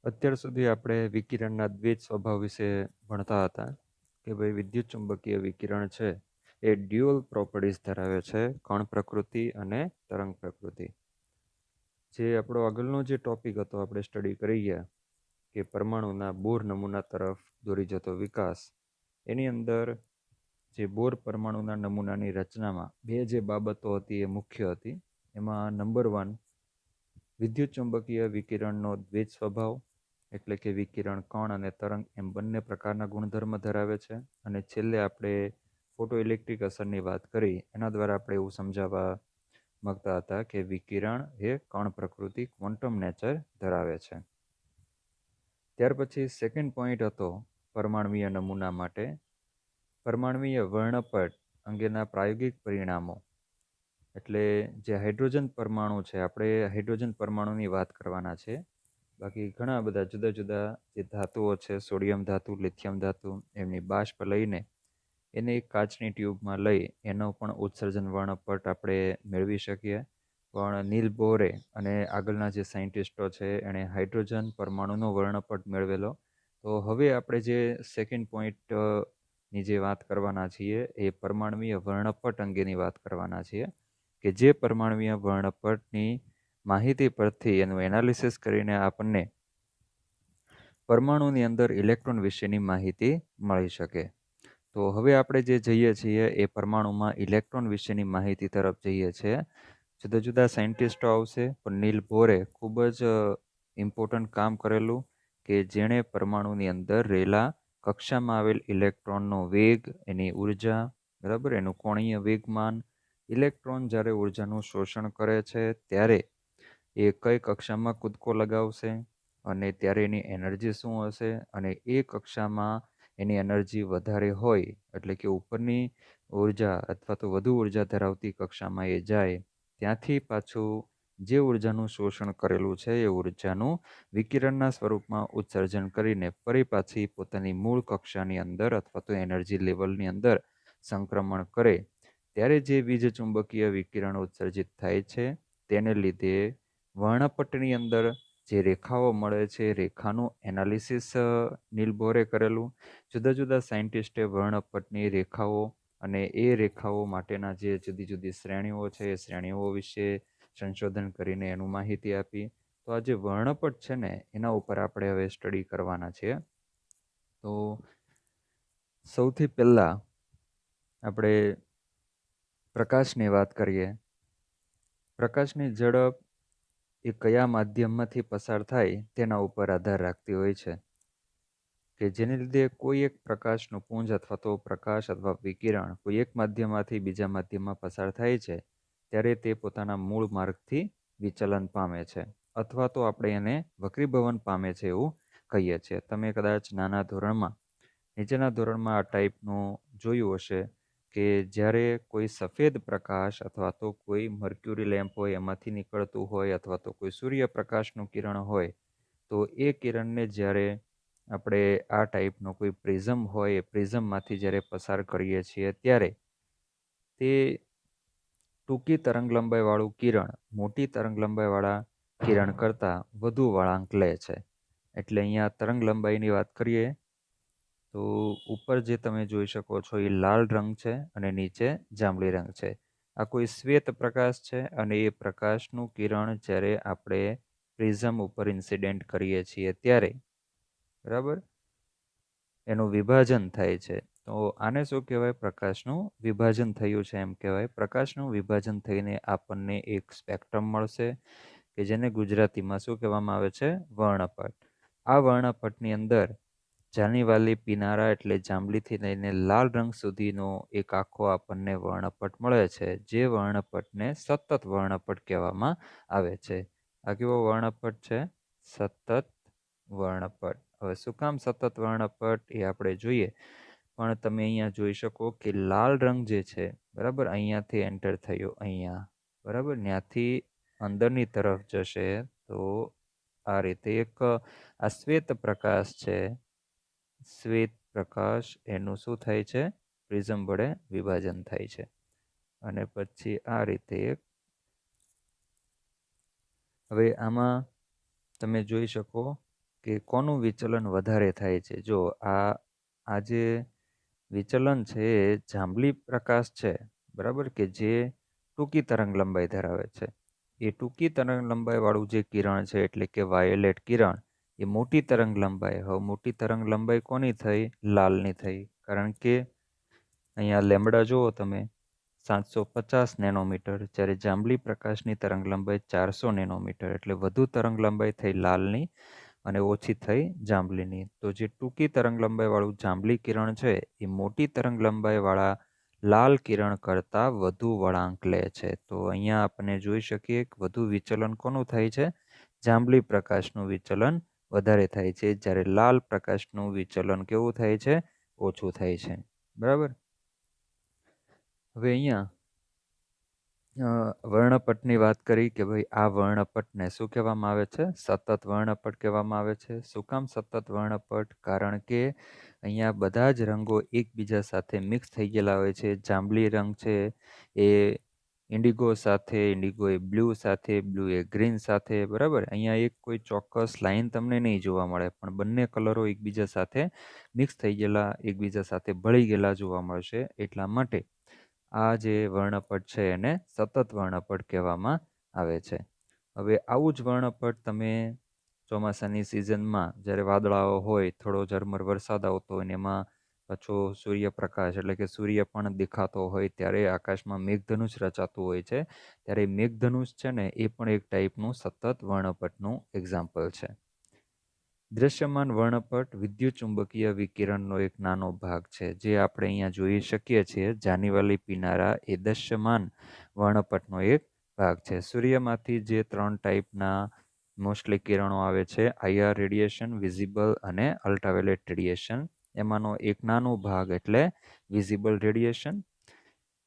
અત્યાર સુધી આપણે વિકિરણના દ્વૈત સ્વભાવ વિશે ભણતા હતા કે ભાઈ વિદ્યુત ચુંબકીય વિકિરણ છે એ ડ્યુઅલ પ્રોપર્ટીઝ ધરાવે છે, કણ પ્રકૃતિ અને તરંગ પ્રકૃતિ. જે આપણો આગળનો જે ટોપિક હતો આપણે સ્ટડી કરી ગયા કે પરમાણુના બોર નમૂના તરફ દોરી જતો વિકાસ, એની અંદર જે બોર પરમાણુના નમૂનાની રચનામાં બે જે બાબતો હતી એ મુખ્ય હતી. એમાં નંબર 1 વિદ્યુત ચુંબકીય વિકિરણનો દ્વૈત સ્વભાવ, એટલે કે વિકિરણ કણ અને તરંગ એમ બંને પ્રકારના ગુણધર્મ ધરાવે છે. અને છેલ્લે આપણે ફોટો ઇલેક્ટ્રિક અસરની વાત કરી, એના દ્વારા આપણે એવું સમજાવવા માંગતા હતા કે વિકિરણ એ કણ પ્રકૃતિ ક્વોન્ટમ નેચર ધરાવે છે. ત્યાર પછી સેકન્ડ પોઈન્ટ હતો પરમાણ્વીય નમૂના માટે પરમાણ્વીય વર્ણપટ અંગેના પ્રાયોગિક પરિણામો. એટલે જે હાઇડ્રોજન પરમાણુ છે, આપણે હાઇડ્રોજન પરમાણુની વાત કરવાના છે. બાકી ઘણા બધા જુદા જુદા જે ધાતુઓ છે, સોડિયમ ધાતુ, લિથિયમ ધાતુ, એમની બાષ્પ લઈને એને એક કાચની ટ્યુબમાં લઈ એનો પણ ઉત્સર્જન વર્ણપટ આપણે મેળવી શકીએ. પણ નીલ બોરે અને આગળના જે સાયન્ટિસ્ટો છે એણે હાઇડ્રોજન પરમાણુનો વર્ણપટ મેળવેલો. તો હવે આપણે જે સેકન્ડ પોઈન્ટની જે વાત કરવાના છીએ એ પરમાણ્વીય વર્ણપટ અંગેની વાત કરવાના છીએ, કે જે પરમાણ્વીય વર્ણપટની માહિતી પરથી એનું એનાલિસિસ કરીને આપણને પરમાણુની અંદર ઇલેક્ટ્રોન વિશેની માહિતી મળી શકે. તો હવે આપણે જે જઈએ છીએ એ પરમાણુમાં ઇલેક્ટ્રોન વિશેની માહિતી તરફ જઈએ છીએ. જુદા જુદા સાયન્ટિસ્ટો આવશે, પણ નીલ બોરે ખૂબ જ ઇમ્પોર્ટન્ટ કામ કરેલું કે જેણે પરમાણુની અંદર રહેલા કક્ષામાં આવેલ ઇલેક્ટ્રોનનો વેગ, એની ઉર્જા, બરાબર, એનું કોણીય વેગમાન, ઇલેક્ટ્રોન જ્યારે ઉર્જાનું શોષણ કરે છે ત્યારે એ કઈ કક્ષામાં કૂદકો લગાવશે અને ત્યારે એની એનર્જી શું હશે, અને એ કક્ષામાં એની એનર્જી વધારે હોય એટલે કે ઉપરની ઉર્જા અથવા તો વધુ ઉર્જા ધરાવતી કક્ષામાં એ જાય, ત્યાંથી પાછું જે ઉર્જાનું શોષણ કરેલું છે એ ઉર્જાનું વિકિરણના સ્વરૂપમાં ઉત્સર્જન કરીને ફરી પાછી પોતાની મૂળ કક્ષાની અંદર અથવા તો એનર્જી લેવલની અંદર સંક્રમણ કરે, ત્યારે જે વીજ ચુંબકીય વિકિરણ ઉત્સર્જિત થાય છે તેને લીધે વર્ણપટની અંદર જે રેખાઓ મળે છે, રેખાનું એનાલિસિસ નીલ બોરે કરેલું. જુદા જુદા સાયન્ટિસ્ટે વર્ણપટની રેખાઓ અને એ રેખાઓ માટેના જે જુદી જુદી શ્રેણીઓ છે એ શ્રેણીઓ વિશે સંશોધન કરીને એનું માહિતી આપી. તો આ જે વર્ણપટ છે ને એના ઉપર આપણે હવે સ્ટડી કરવાના છીએ. તો સૌથી પહેલાં આપણે પ્રકાશની વાત કરીએ. પ્રકાશની ઝડપ એ કયા માધ્યમમાંથી પસાર થાય તેના ઉપર આધાર રાખતી હોય છે, કે જેને લીધે કોઈ એક પ્રકાશનું પુંજ અથવા તો પ્રકાશ અથવા વિકિરણ કોઈ એક માધ્યમમાંથી બીજા માધ્યમમાં પસાર થાય છે ત્યારે તે પોતાના મૂળ માર્ગથી વિચલન પામે છે, અથવા તો આપણે એને વક્રીભવન પામે છે એવું કહીએ છીએ. તમે કદાચ નાના ધોરણમાં, નીચેના ધોરણમાં આ ટાઈપનું જોયું હશે કે જ્યારે કોઈ સફેદ પ્રકાશ અથવા તો કોઈ મર્ક્યુરી લેમ્પ હોય એમાંથી નીકળતું હોય અથવા તો કોઈ સૂર્યપ્રકાશનું કિરણ હોય, તો એ કિરણને જ્યારે આપણે આ ટાઈપનો કોઈ પ્રિઝમ હોય એ પ્રિઝમમાંથી જ્યારે પસાર કરીએ છીએ ત્યારે તે ટૂંકી તરંગલંબાઈવાળું કિરણ મોટી તરંગલંબાઈવાળા કિરણ કરતાં વધુ વળાંક લે છે. એટલે અહીંયા તરંગલંબાઈની વાત કરીએ તો ઉપર જે તમે જોઈ શકો છો એ લાલ રંગ છે અને નીચે જાંબલી રંગ છે. આ કોઈ શ્વેત પ્રકાશ છે અને એ પ્રકાશનું કિરણ જ્યારે આપણે પ્રિઝમ ઉપર ઇન્સિડેન્ટ કરીએ છીએ ત્યારે, બરાબર, એનું વિભાજન થાય છે. તો આને શું કહેવાય? પ્રકાશનું વિભાજન થયું છે એમ કહેવાય. પ્રકાશનું વિભાજન થઈને આપણને એક સ્પેક્ટ્રમ મળશે કે જેને ગુજરાતીમાં શું કહેવામાં આવે છે? વર્ણપટ. આ વર્ણપટની અંદર જાનીવાલી પીનારા એટલે જાંબલીથી લઈને લાલ રંગ સુધીનો એક આખો આપણને વર્ણપટ મળે છે, જે વર્ણપટને સતત વર્ણપટ કહેવામાં આવે છે. આ કેવો વર્ણપટ છે? સતત વર્ણપટ. હવે શું કામ સતત વર્ણપટ એ આપણે જોઈએ, પણ તમે અહીંયા જોઈ શકો કે લાલ રંગ જે છે, બરાબર, અહીંયાથી એન્ટર થયો અહીંયા, બરાબર, ત્યાંથી અંદરની તરફ જશે તો આ રીતે એક આ શ્વેત પ્રકાશ છે, શ્વેત પ્રકાશ એનું શું થાય છે? પ્રિઝમ વડે વિભાજન થાય છે. અને પછી આ રીતે હવે આમાં તમે જોઈ શકો કે કોનું વિચલન વધારે થાય છે. જો આ જે વિચલન છે એ જાંબલી પ્રકાશ છે, બરાબર, કે જે ટૂંકી તરંગ લંબાઈ ધરાવે છે. એ ટૂંકી તરંગ લંબાઈવાળું જે કિરણ છે એટલે કે વાયોલેટ કિરણ એ મોટી તરંગ લંબાઈ. હવે મોટી તરંગ લંબાઈ કોની થઈ? લાલની થઈ. કારણ કે અહીંયા લેમ્બડા જુઓ તમે 750 નેનોમીટર, જ્યારે જાંબલી પ્રકાશની તરંગ લંબાઈ 400 નેનોમીટર, એટલે વધુ તરંગ લંબાઈ થઈ લાલની અને ઓછી થઈ જાંબલીની. તો જે ટૂંકી તરંગ લંબાઈવાળું જાંબલી કિરણ છે એ મોટી તરંગ લંબાઈવાળા લાલ કિરણ કરતાં વધુ વળાંક લે છે. તો અહીંયા આપણે જોઈ શકીએ કે વધુ વિચલન કોનું થાય છે? જાંબલી પ્રકાશનું વિચલન વધારે થાય છે, જ્યારે લાલ પ્રકાશનું વિચલન કેવું થાય છે? ઓછું થાય છે. બરાબર. હવે અહીંયા વર્ણપટની વાત કરી કે ભાઈ આ વર્ણપટને શું કહેવામાં આવે છે? સતત વર્ણપટ કહેવામાં આવે છે. શું કામ સતત વર્ણપટ? કારણ કે અહીંયા બધા જ રંગો એકબીજા સાથે મિક્સ થઈ ગયેલા હોય છે. જાંબલી રંગ છે એ ઇન્ડિગો સાથે, ઇન્ડિગો એ બ્લુ સાથે, બ્લુ એ ગ્રીન સાથે, બરાબર. અહીંયા એક કોઈ ચોક્કસ લાઈન તમને નહીં જોવા મળે, પણ બંને કલરો એકબીજા સાથે મિક્સ થઈ ગયેલા, એકબીજા સાથે ભળી ગયેલા જોવા મળશે. એટલા માટે આ જે વર્ણપટ છે એને સતત વર્ણપટ કહેવામાં આવે છે. હવે આવું જ વર્ણપટ તમે ચોમાસાની સિઝનમાં જ્યારે વાદળાઓ હોય, થોડો ઝરમર વરસાદ આવતો હોય ને એમાં પાછો સૂર્યપ્રકાશ એટલે કે સૂર્ય પણ દેખાતો હોય ત્યારે આકાશમાં મેઘધનુષ રચાતું હોય છે. ત્યારે મેઘધનુષ છે ને એ પણ એક ટાઈપનું સતત વર્ણપટનું એક્ઝામ્પલ છે. દૃશ્યમાન વર્ણપટ વિદ્યુતચુંબકીય વિકિરણનો એક નાનો ભાગ છે. જે આપણે અહીંયા જોઈ શકીએ છીએ જાનીવાલી પીનારા એ દૃશ્યમાન વર્ણપટનો એક ભાગ છે. સૂર્યમાંથી જે 3 ટાઈપના મોસ્ટલી કિરણો આવે છે, IR રેડિયેશન, વિઝિબલ અને અલ્ટ્રાવાયોલેટ રેડિયેશન. એમાંનો એક નાનો ભાગ એટલે વિઝિબલ રેડિયેશન.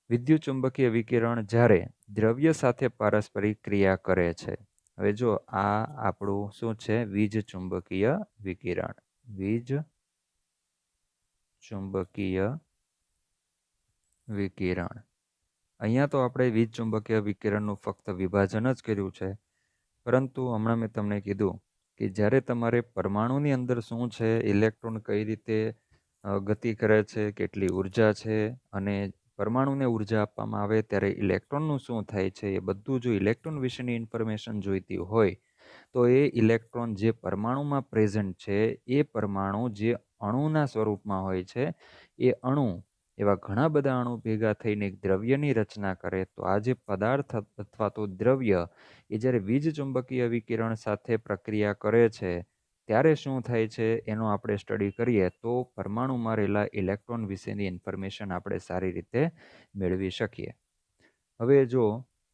વિદ્યુતચુંબકીય વિકિરણ જ્યારે દ્રવ્ય સાથે પારસ્પરિક ક્રિયા કરે છે. હવે જો આ આપણું શું છે? વીજચુંબકીય વિકિરણ. વીજચુંબકીય વિકિરણ. અહીંયા તો આપણે વીજચુંબકીય વિકિરણનું ફક્ત વિભાજન જ કર્યું છે, પરંતુ હમણાં મેં તમને કીધું કે જ્યારે તમારે પરમાણુની અંદર શું છે, ઇલેક્ટ્રોન કઈ રીતે ગતિ કરે છે, કેટલી ઉર્જા છે, અને પરમાણુને ઉર્જા આપવામાં આવે ત્યારે ઇલેક્ટ્રોનનું શું થાય છે, એ બધું જો ઇલેક્ટ્રોન વિશેની ઇન્ફોર્મેશન જોઈતી હોય તો એ ઇલેક્ટ્રોન જે પરમાણુમાં પ્રેઝન્ટ છે એ પરમાણુ જે અણુના સ્વરૂપમાં હોય છે, એ અણુ એવા ઘણા બધા અણુ ભેગા થઈને એક દ્રવ્યની રચના કરે. તો આ જે પદાર્થ અથવા તો દ્રવ્ય એ જ્યારે વીજચુંબકીય વિકિરણ સાથે પ્રક્રિયા કરે છે ત્યારે શું થાય છે એનો આપણે સ્ટડી કરીએ તો પરમાણુમાં રહેલા ઇલેક્ટ્રોન વિશેની ઇન્ફોર્મેશન આપણે સારી રીતે મેળવી શકીએ. હવે જો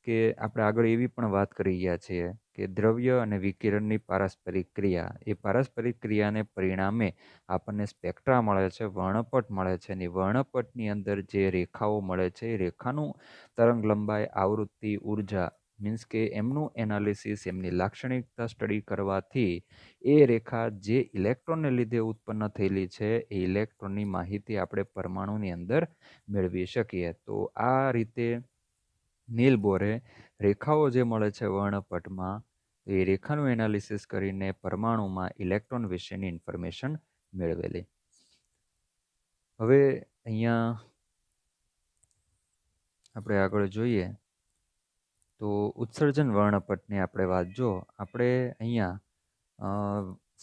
કે આપણે આગળ એવી પણ વાત કરી ગયા છીએ કે દ્રવ્ય અને વિકિરણની પારસ્પરિક ક્રિયા, એ પારસ્પરિક ક્રિયાને પરિણામે આપણને સ્પેક્ટ્રા મળે છે, વર્ણપટ મળે છે, અને વર્ણપટની અંદર જે રેખાઓ મળે છે એ રેખાનું તરંગ લંબાઈ, આવૃત્તિ, ઉર્જા, મીન્સ કે એમનું એનાલિસિસ, એમની લાક્ષણિકતા સ્ટડી કરવાથી એ રેખા જે ઇલેક્ટ્રોનને લીધે ઉત્પન્ન થયેલી છે એ ઇલેક્ટ્રોનની માહિતી આપણે પરમાણુની અંદર મેળવી શકીએ. તો આ રીતે નીલ બોરે રેખાઓ જે મળે છે વર્ણપટમાં એ રેખાનું એનાલિસિસ કરીને પરમાણુમાં ઇલેક્ટ્રોન વિશેની ઇન્ફોર્મેશન મેળવેલી. હવે અહીંયા આપણે આગળ જોઈએ તો ઉત્સર્જન વર્ણપટની આપણે વાત જો આપણે અહીંયા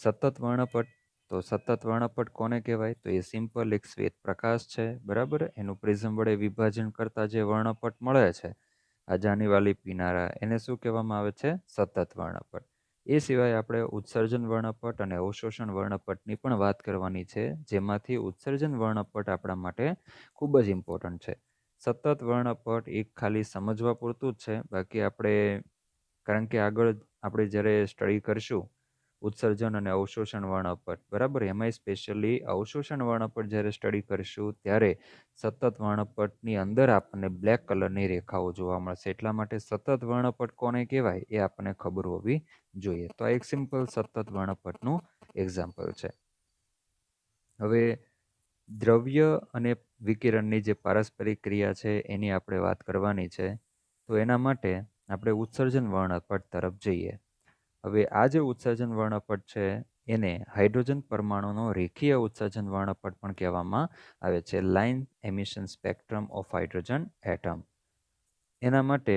સતત વર્ણપટ, તો સતત વર્ણપટ કોને કહેવાય? તો એ સિમ્પલ એક શ્વેત પ્રકાશ છે, બરાબર. એનું પ્રિઝમ વડે વિભાજન કરતા જે વર્ણપટ મળે છે આ જાનીવાલી પીનારા, એને શું કહેવામાં આવે છે? સતત વર્ણપટ. એ સિવાય આપણે ઉત્સર્જન વર્ણપટ અને અવશોષણ વર્ણપટની પણ વાત કરવાની છે, જેમાંથી ઉત્સર્જન વર્ણપટ આપણા માટે ખૂબ જ ઇમ્પોર્ટન્ટ છે. સતત વર્ણપટ એક ખાલી સમજવા પૂરતું જ છે, બાકી આપણે કારણ કે આગળ આપણે જ્યારે સ્ટડી કરશું ઉત્સર્જન અને અવશોષણ વર્ણપટ, બરાબર, એમાંય સ્પેશિયલી અવશોષણ વર્ણપટ જ્યારે સ્ટડી કરશું ત્યારે સતત વર્ણપટની અંદર આપણને બ્લેક કલરની રેખાઓ જોવા મળશે. એટલા માટે સતત વર્ણપટ કોને કહેવાય એ આપણને ખબર હોવી જોઈએ. તો આ એક સિમ્પલ સતત વર્ણપટનું એક્ઝામ્પલ છે. હવે દ્રવ્ય અને વિકિરણની જે પારસ્પરિક ક્રિયા છે એની આપણે વાત કરવાની છે. તો એના માટે આપણે ઉત્સર્જન વર્ણપટ તરફ જઈએ. હવે આ જે ઉત્સર્જન વર્ણપટ છે એને હાઇડ્રોજન પરમાણુનો રેખીય ઉત્સર્જન વર્ણપટ પણ કહેવામાં આવે છે, line emission spectrum of hydrogen atom. એના માટે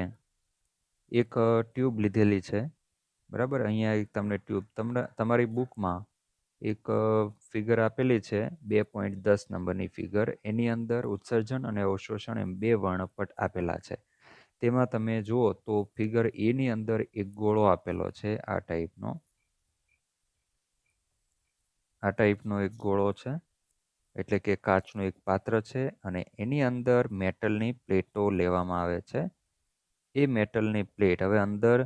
એક ટ્યુબ લીધેલી છે, બરાબર. અહીંયા એક તમને ટ્યુબ તમારી બુકમાં એક ફિગર આપેલી છે, 2.10 નંબરની ફિગર. એની અંદર ઉત્સર્જન અને અવશોષણ એમ બે વર્ણપટ આપેલા છે. તેમાં તમે જુઓ તો ફિગર એની અંદર એક ગોળો આપેલો છે, આ ટાઈપનો એક ગોળો છે, એટલે કે કાચનું એક પાત્ર છે, અને એની અંદર મેટલની પ્લેટો લેવામાં આવે છે. એ મેટલની પ્લેટ હવે અંદર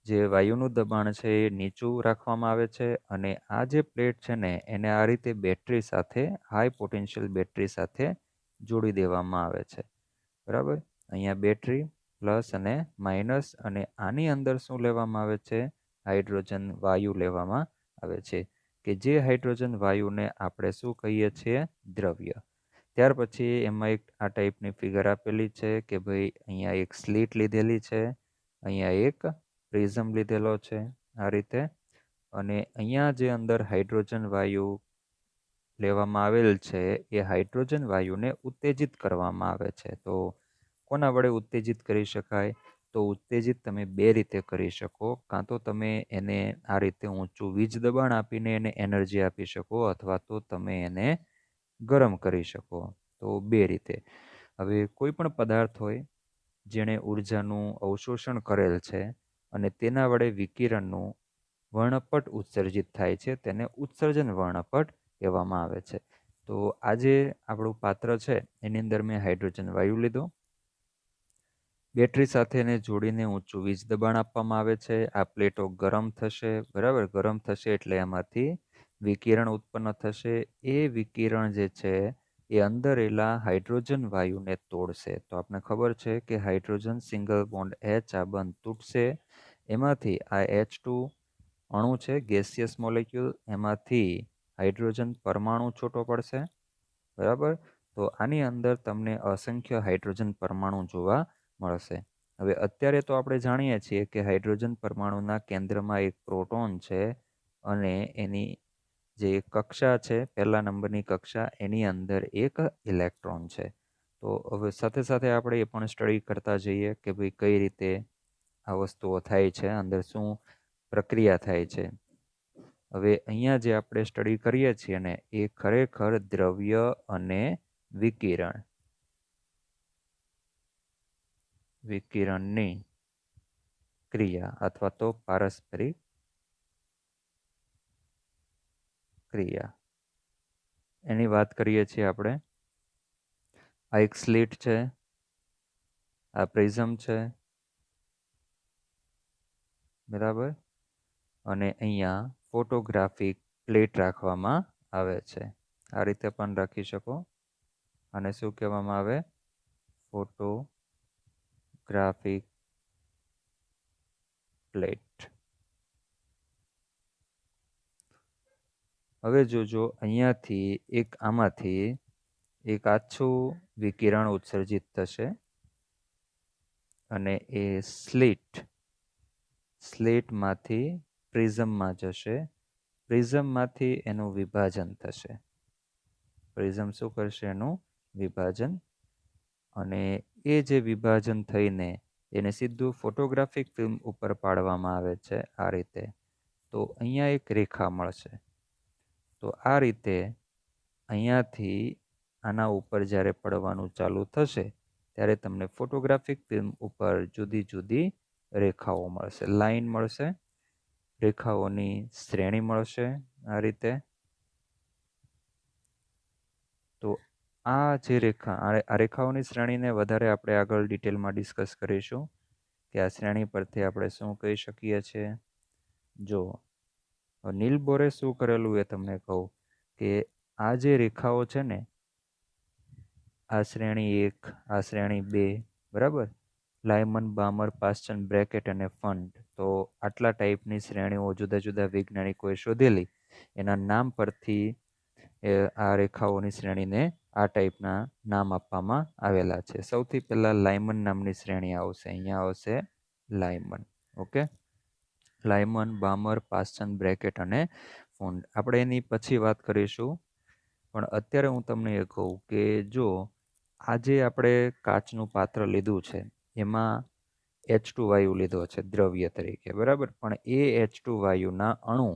જે વાયુનું દબાણ છે એ નીચું રાખવામાં આવે છે, અને આ જે પ્લેટ છે ને એને આ રીતે બેટરી સાથે, હાઈ પોટેન્શિયલ બેટરી સાથે જોડી દેવામાં આવે છે, બરાબર. અહીંયા બેટરી પ્લસ અને માઇનસ, અને આની અંદર શું લેવામાં આવે છે? હાઇડ્રોજન વાયુ લેવામાં આવે છે, કે જે હાઇડ્રોજન વાયુને આપણે શું કહીએ છીએ? દ્રવ્ય. ત્યાર પછી એમાં એક આ ટાઈપની ફિગર આપેલી છે કે ભાઈ અહીંયા એક સ્લીટ લીધેલી છે, અહીંયા એક પ્રિઝમ લીધેલો છે આ રીતે, અને અહીંયા જે અંદર હાઇડ્રોજન વાયુ લેવામાં આવેલ છે એ હાઇડ્રોજન વાયુને ઉત્તેજિત કરવામાં આવે છે. તો કોના વડે ઉત્તેજિત કરી શકાય? તો ઉત્તેજિત તમે બે રીતે કરી શકો. કાં તો તમે એને આ રીતે ઊંચું વીજ દબાણ આપીને એને એનર્જી આપી શકો, અથવા તો તમે એને ગરમ કરી શકો. તો બે રીતે. હવે કોઈ પણ પદાર્થ હોય જેણે ઉર્જાનું અવશોષણ કરેલ છે અને તેના વડે વિકિરણનું વર્ણપટ ઉત્સર્જિત થાય છે, તેને ઉત્સર્જન વર્ણપટ કહેવામાં આવે છે. તો આજે આપણું પાત્ર છે એની અંદર મેં હાઇડ્રોજન વાયુ લીધો, બેટરી સાથે એને જોડીને ઊંચું વીજ દબાણ આપવામાં આવે છે. આ પ્લેટો ગરમ થશે, બરાબર. ગરમ થશે એટલે એમાંથી વિકિરણ ઉત્પન્ન થશે. એ વિકિરણ જે છે એ અંદર રહેલા હાઇડ્રોજન વાયુને તોડશે. તો આપણે ખબર છે કે હાઇડ્રોજન સિંગલ બોન્ડ H આ બંધ તૂટશે, એમાંથી આ H2 અણુ છે, ગેસિયસ મોલેક્યુલ, એમાંથી હાઇડ્રોજન પરમાણુ છૂટો પડશે, બરાબર. તો આની અંદર તમને અસંખ્ય હાઇડ્રોજન પરમાણુ જોવા મળશે. હવે અત્યારે તો આપણે જાણીએ છીએ કે હાઇડ્રોજન પરમાણુના કેન્દ્રમાં એક પ્રોટોન છે, અને એની જે કક્ષા છે, પહેલા નંબરની કક્ષા, એની અંદર એક ઇલેક્ટ્રોન છે. તો હવે સાથે સાથે આપણે એ પણ સ્ટડી કરતા જઈએ કે ભાઈ કઈ રીતે આ વસ્તુઓ થાય છે, અંદર શું પ્રક્રિયા થાય છે. હવે અહીંયા જે આપણે સ્ટડી કરીએ છીએ ને એ ખરેખર દ્રવ્ય અને વિકિરણની ક્રિયા અથવા તો પારસ્પરિક ક્રિયા એની વાત કરીએ છીએ આપણે. આ એક સ્લીટ છે, આ પ્રિઝમ છે, બરાબર, અને અહીંયા ફોટોગ્રાફિક પ્લેટ રાખવામાં આવે છે. આ રીતે પણ રાખી શકો. અને શું કહેવામાં આવે? Photographic plate. હવે જોજો, અહીંયાથી આમાંથી એક આછું વિકિરણ ઉત્સર્જિત થશે, અને એ સ્લીટમાંથી પ્રિઝમમાં જશે. પ્રિઝમમાંથી એનું વિભાજન થશે. પ્રિઝમ શું કરશે? એનું વિભાજન. અને એ જે વિભાજન થઈને એને સીધું ફોટોગ્રાફિક ફિલ્મ ઉપર પાડવામાં આવે છે, આ રીતે. તો અહીંયા એક રેખા મળશે. તો આ રીતે અહીંયાથી આના ઉપર જ્યારે પડવાનું ચાલુ થશે ત્યારે તમને ફોટોગ્રાફિક ફિલ્મ ઉપર જુદી જુદી રેખાઓ મળશે, લાઈન મળશે, રેખાઓની શ્રેણી મળશે આ રીતે. તો આ જે રેખાઓની શ્રેણીને વધારે આપણે આગળ ડિટેલમાં ડિસ્કસ કરીશું કે આ શ્રેણી પરથી આપણે શું કહી શકીએ છીએ. જો નીલ બોરે શું કરેલું એ તમને કહું કે આ જે રેખાઓ છે ને, આ શ્રેણી 1, આ શ્રેણી 2, બરાબર, લાયમન, બામર, પાસ્ચન, બ્રેકેટ અને ફંટ. તો આટલા ટાઈપની શ્રેણીઓ જુદા જુદા વૈજ્ઞાનિકોએ શોધેલી. એના નામ પરથી આ રેખાઓની શ્રેણીને આ ટાઈપના નામ આપવામાં આવેલા છે. સૌથી પહેલાં લાયમન નામની શ્રેણી આવશે. અહીંયા આવશે લાયમન. ઓકે, લાયમન, બામર, પાસ્ચન, બ્રેકેટ અને સ્પૂન, આપણે એની પછી વાત કરીશું. પણ અત્યારે હું તમને એ કહું કે જો આજે આપણે કાચનું પાત્ર લીધું છે, એમાં H2 વાયુ લીધો છે દ્રવ્ય તરીકે, બરાબર. પણ એ H2 વાયુના અણુ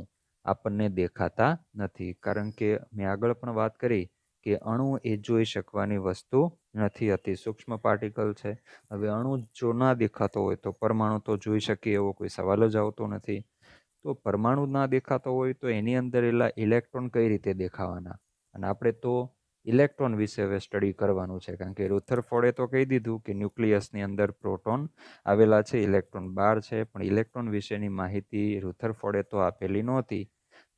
આપણને દેખાતા નથી, કારણ કે મેં આગળ પણ વાત કરી કે અણુ એ જોઈ શકવાની વસ્તુ નથી, અતિ સૂક્ષ્મ પાર્ટિકલ છે. હવે અણુ જો ના દેખાતો હોય તો પરમાણુ તો જોઈ શકીએ એવો કોઈ સવાલ જ આવતો નથી. તો પરમાણુ ના દેખાતો હોય તો એની અંદર ઇલેક્ટ્રોન કઈ રીતે દેખાવાના? અને આપણે તો ઇલેક્ટ્રોન વિશે હવે સ્ટડી કરવાનું છે, કારણ કે રુથરફોર્ડે તો કહી દીધું કે ન્યુક્લિયસની અંદર પ્રોટોન આવેલા છે, ઇલેક્ટ્રોન બહાર છે. પણ ઇલેક્ટ્રોન વિશેની માહિતી રુથરફોર્ડે તો આપેલી નહોતી.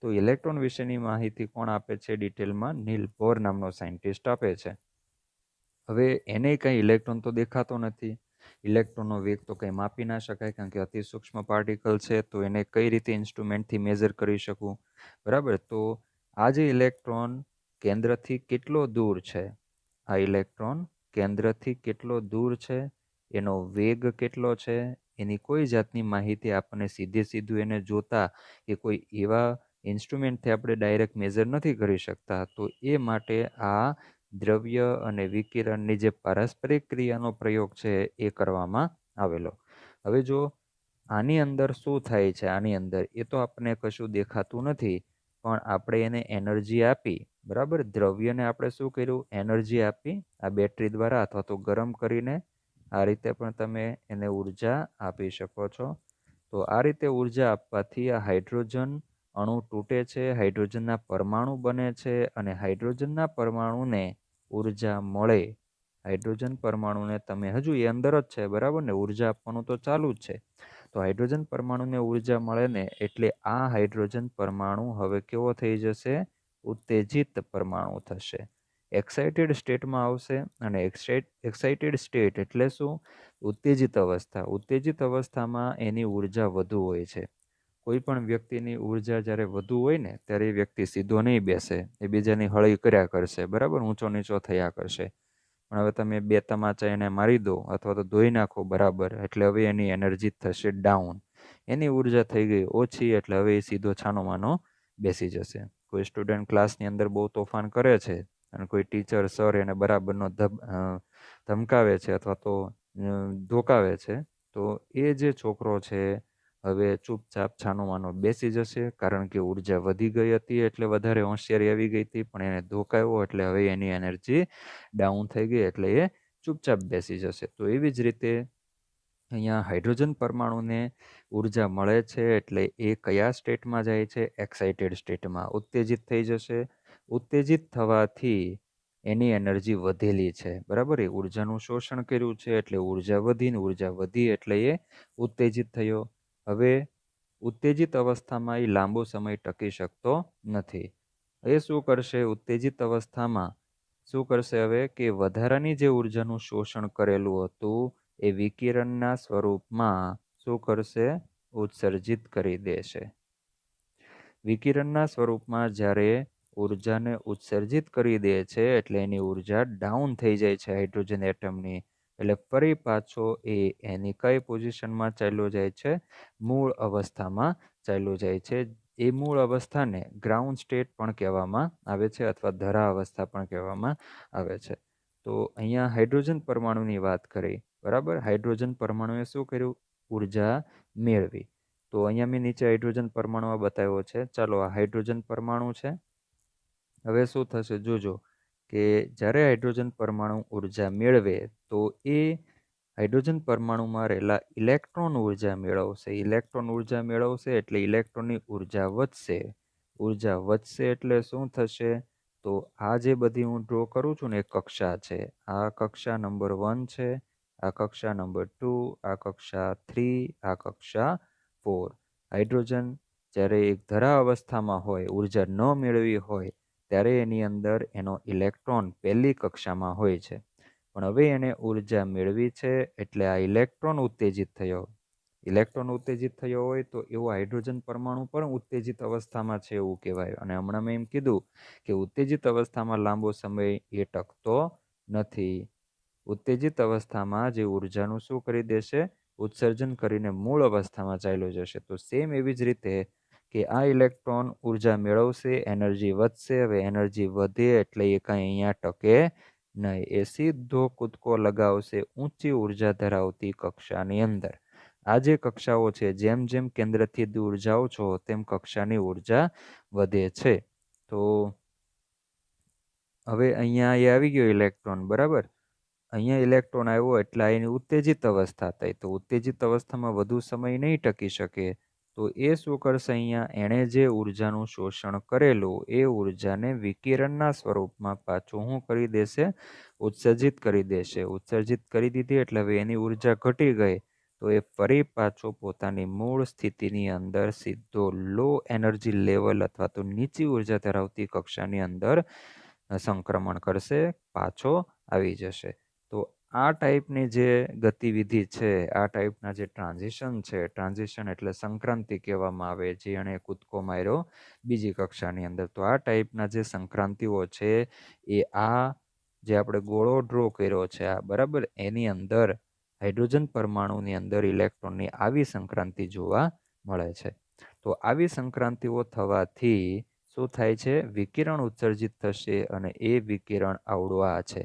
તો ઇલેક્ટ્રોન વિશેની માહિતી કોણ આપે છે ડિટેલમાં? નીલ બોર નામનો સાયન્ટિસ્ટ આપે છે. હવે એને કંઈ ઇલેક્ટ્રોન તો દેખાતો નથી, ઇલેક્ટ્રોનનો વેગ તો કંઈ માપી ના શકાય, કારણ કે અતિ સૂક્ષ્મ પાર્ટિકલ છે. તો એને કઈ રીતે ઇન્સ્ટ્રુમેન્ટથી મેઝર કરી શકું, બરાબર? તો આ જે ઇલેક્ટ્રોન કેન્દ્રથી કેટલો દૂર છે, આ ઇલેક્ટ્રોન કેન્દ્રથી કેટલો દૂર છે, એનો વેગ કેટલો છે, એની કોઈ જાતની માહિતી આપણને સીધું એને જોતા કે કોઈ એવા ઇન્સ્ટ્રુમેન્ટથી આપણે ડાયરેક્ટ મેઝર નથી કરી શકતા. તો એ માટે આ દ્રવ્ય અને વિકિરણની જે પારસ્પરિક ક્રિયાનો પ્રયોગ છે એ કરવામાં આવેલો. હવે જો આની અંદર શું થાય છે, આની અંદર એ તો આપણને કશું દેખાતું નથી, પણ આપણે એને એનર્જી આપી, બરાબર. દ્રવ્યને આપણે શું કર્યું? એનર્જી આપી, આ બેટરી દ્વારા અથવા તો ગરમ કરીને આ રીતે પણ તમે એને ઉર્જા આપી શકો છો. તો આ રીતે ઉર્જા આપવાથી આ હાઇડ્રોજન અણુ તૂટે છે, હાઇડ્રોજનના પરમાણુ બને છે, અને હાઇડ્રોજનના પરમાણુને ઉર્જા મળે. હાઇડ્રોજન પરમાણુને તમે હજુ એ અંદર જ છે, બરાબર ને, ઉર્જા આપવાનું તો ચાલુ જ છે. તો હાઇડ્રોજન પરમાણુને ઉર્જા મળે ને એટલે આ હાઇડ્રોજન પરમાણુ હવે કેવો થઈ જશે? ઉત્તેજિત પરમાણુ થશે, એક્સાઇટેડ સ્ટેટમાં આવશે. અને એક્સાઇટેડ સ્ટેટ એટલે શું? ઉત્તેજિત અવસ્થા. ઉત્તેજિત અવસ્થામાં એની ઉર્જા વધુ હોય છે. કોઈ પણ વ્યક્તિની ઉર્જા જ્યારે વધુ હોય ને ત્યારે એ વ્યક્તિ સીધો નહીં બેસે, એ બીજાની હળી કર્યા કરશે, બરાબર, ઊંચો નીચો થયા કરશે. પણ હવે તમે બે તમાચા એને મારી દો અથવા તો ધોઈ નાખો, બરાબર, એટલે હવે એની એનર્જી થશે ડાઉન, એની ઉર્જા થઈ ગઈ ઓછી, એટલે હવે એ સીધો છાનો માનો બેસી જશે. કોઈ સ્ટુડન્ટ ક્લાસની અંદર બહુ તોફાન કરે છે અને કોઈ ટીચર સર એને બરાબરનો ધમકાવે છે અથવા તો ધોકાવે છે, તો એ જે છોકરો છે હવે ચૂપચાપ છાનો માનો બેસી જશે, કારણ કે ઉર્જા વધી ગઈ હતી એટલે વધારે હોશિયારી આવી ગઈ હતી. પણ એને ધોકાવ્યો એટલે હવે એની એનર્જી ડાઉન થઈ ગઈ એટલે એ ચૂપચાપ બેસી જશે. તો એવી જ રીતે અહીંયા હાઇડ્રોજન પરમાણુને ઉર્જા મળે છે એટલે એ કયા સ્ટેટમાં જાય છે? એક્સાઇટેડ સ્ટેટમાં, ઉત્તેજિત થઈ જશે. ઉત્તેજિત થવાથી એની એનર્જી વધેલી છે, બરાબર. એ ઉર્જાનું શોષણ કર્યું છે એટલે ઉર્જા વધી, ને ઉર્જા વધી એટલે એ ઉત્તેજિત થયો. હવે ઉત્તેજિત અવસ્થામાં એ લાંબો સમય ટકી શકતો નથી. એ શું કરશે? ઉત્તેજિત અવસ્થામાં શું કરશે? હવે કે વધારાની જે ઉર્જાનું શોષણ કરેલું હતું એ વિકિરણના સ્વરૂપમાં શું કરશે? ઉત્સર્જિત કરી દેશે. વિકિરણના સ્વરૂપમાં જ્યારે ઉર્જાને ઉત્સર્જિત કરી દે છે એટલે એની ઉર્જા ડાઉન થઈ જાય છે હાઇડ્રોજન એટમની. એટલે ફરી પાછો એ એની કઈ પોઝિશનમાં ચાલ્યો જાય છે? મૂળ અવસ્થામાં ચાલ્યો જાય છે. એ મૂળ અવસ્થાને ગ્રાઉન્ડ સ્ટેટ પણ કહેવામાં આવે છે અથવા ધરા અવસ્થા પણ કહેવામાં આવે છે. તો અહીંયા હાઇડ્રોજન પરમાણુની વાત કરી, બરાબર. હાઇડ્રોજન પરમાણુએ શું કર્યું? ઉર્જા મેળવી. તો અહીંયા મેં નીચે હાઇડ્રોજન પરમાણુ બતાવ્યો છે. ચાલો, આ હાઇડ્રોજન પરમાણુ છે. હવે શું થશે જોજો કે જ્યારે હાઇડ્રોજન પરમાણુ ઉર્જા મેળવે તો એ હાઇડ્રોજન પરમાણુમાં રહેલા ઇલેક્ટ્રોન ઉર્જા મેળવશે. ઇલેક્ટ્રોન ઉર્જા મેળવશે એટલે ઇલેક્ટ્રોનની ઉર્જા વધશે. ઉર્જા વધશે એટલે શું થશે? તો આ જે બધી હું ડ્રો કરું છું ને એ કક્ષા છે. આ કક્ષા નંબર 1 છે, આ કક્ષા નંબર 2, આ કક્ષા 3, આ કક્ષા 4. હાઇડ્રોજન જ્યારે એક ધરા અવસ્થામાં હોય, ઉર્જા ન મેળવી હોય, ત્યારે એની અંદર એનો ઇલેક્ટ્રોન પહેલી કક્ષામાં હોય છે. પણ હવે એને ઉર્જા મેળવી છે એટલે આ ઇલેક્ટ્રોન ઉત્તેજિત થયો. ઇલેક્ટ્રોન ઉત્તેજિત થયો હોય તો એવો હાઇડ્રોજન પરમાણુ પણ ઉત્તેજિત અવસ્થામાં છે એવું કહેવાય. અને હમણાં મેં એમ કીધું કે ઉત્તેજિત અવસ્થામાં લાંબો સમય એ ટકતો નથી. ઉત્તેજિત અવસ્થામાં જે ઉર્જાનું શું કરી દેશે? ઉત્સર્જન કરીને મૂળ અવસ્થામાં ચાલ્યો જશે. તો સેમ એવી જ રીતે કે આ ઇલેક્ટ્રોન ઉર્જા મેળવશે, એનર્જી વધશે. હવે એનર્જી વધે એટલે એ કાંઈ અહીંયા ટકે નહીં, એ સીધો કૂદકો લગાવશે ઊંચી ઉર્જા ધરાવતી કક્ષાની અંદર. આ જે કક્ષાઓ છે, જેમ જેમ કેન્દ્રથી દૂર જાઓ છો તેમ કક્ષાની ઉર્જા વધે છે. તો હવે અહીંયા એ આવી ગયો ઇલેક્ટ્રોન, બરાબર. અહીંયા ઇલેક્ટ્રોન આવ્યો એટલે એની ઉત્તેજિત અવસ્થા થઈ. તો ઉત્તેજિત અવસ્થામાં વધુ સમય નહીં ટકી શકે. તો એ શું કરશે, અહીંયા એણે જે ઉર્જાનું શોષણ કરેલું એ ઉર્જાને વિકિરણના સ્વરૂપમાં પાછું શું કરી દેશે, ઉત્સર્જિત કરી દેશે. ઉત્સર્જિત કરી દીધી એટલે હવે એની ઉર્જા ઘટી ગઈ. તો એ ફરી પાછો પોતાની મૂળ સ્થિતિની અંદર સીધો લો એનર્જી લેવલ અથવા તો નીચી ઉર્જા ધરાવતી કક્ષાની અંદર સંક્રમણ કરશે, પાછો આવી જશે. તો આ ટાઈપની જે ગતિવિધિ છે, આ ટાઈપના જે ટ્રાન્ઝિશન છે, ટ્રાન્ઝિશન એટલે સંક્રાંતિ કહેવામાં આવે, જે એણે કૂદકો માર્યો બીજી કક્ષાની અંદર. તો આ ટાઈપના જે સંક્રાંતિઓ છે એ આ જે આપણે ગોળો ડ્રો કર્યો છે આ, બરાબર, એની અંદર હાઇડ્રોજન પરમાણુની અંદર ઇલેક્ટ્રોનની આવી સંક્રાંતિ જોવા મળે છે. તો આવી સંક્રાંતિઓ થવાથી શું થાય છે, વિકિરણ ઉત્સર્જિત થશે અને એ વિકિરણ આવડું આ છે.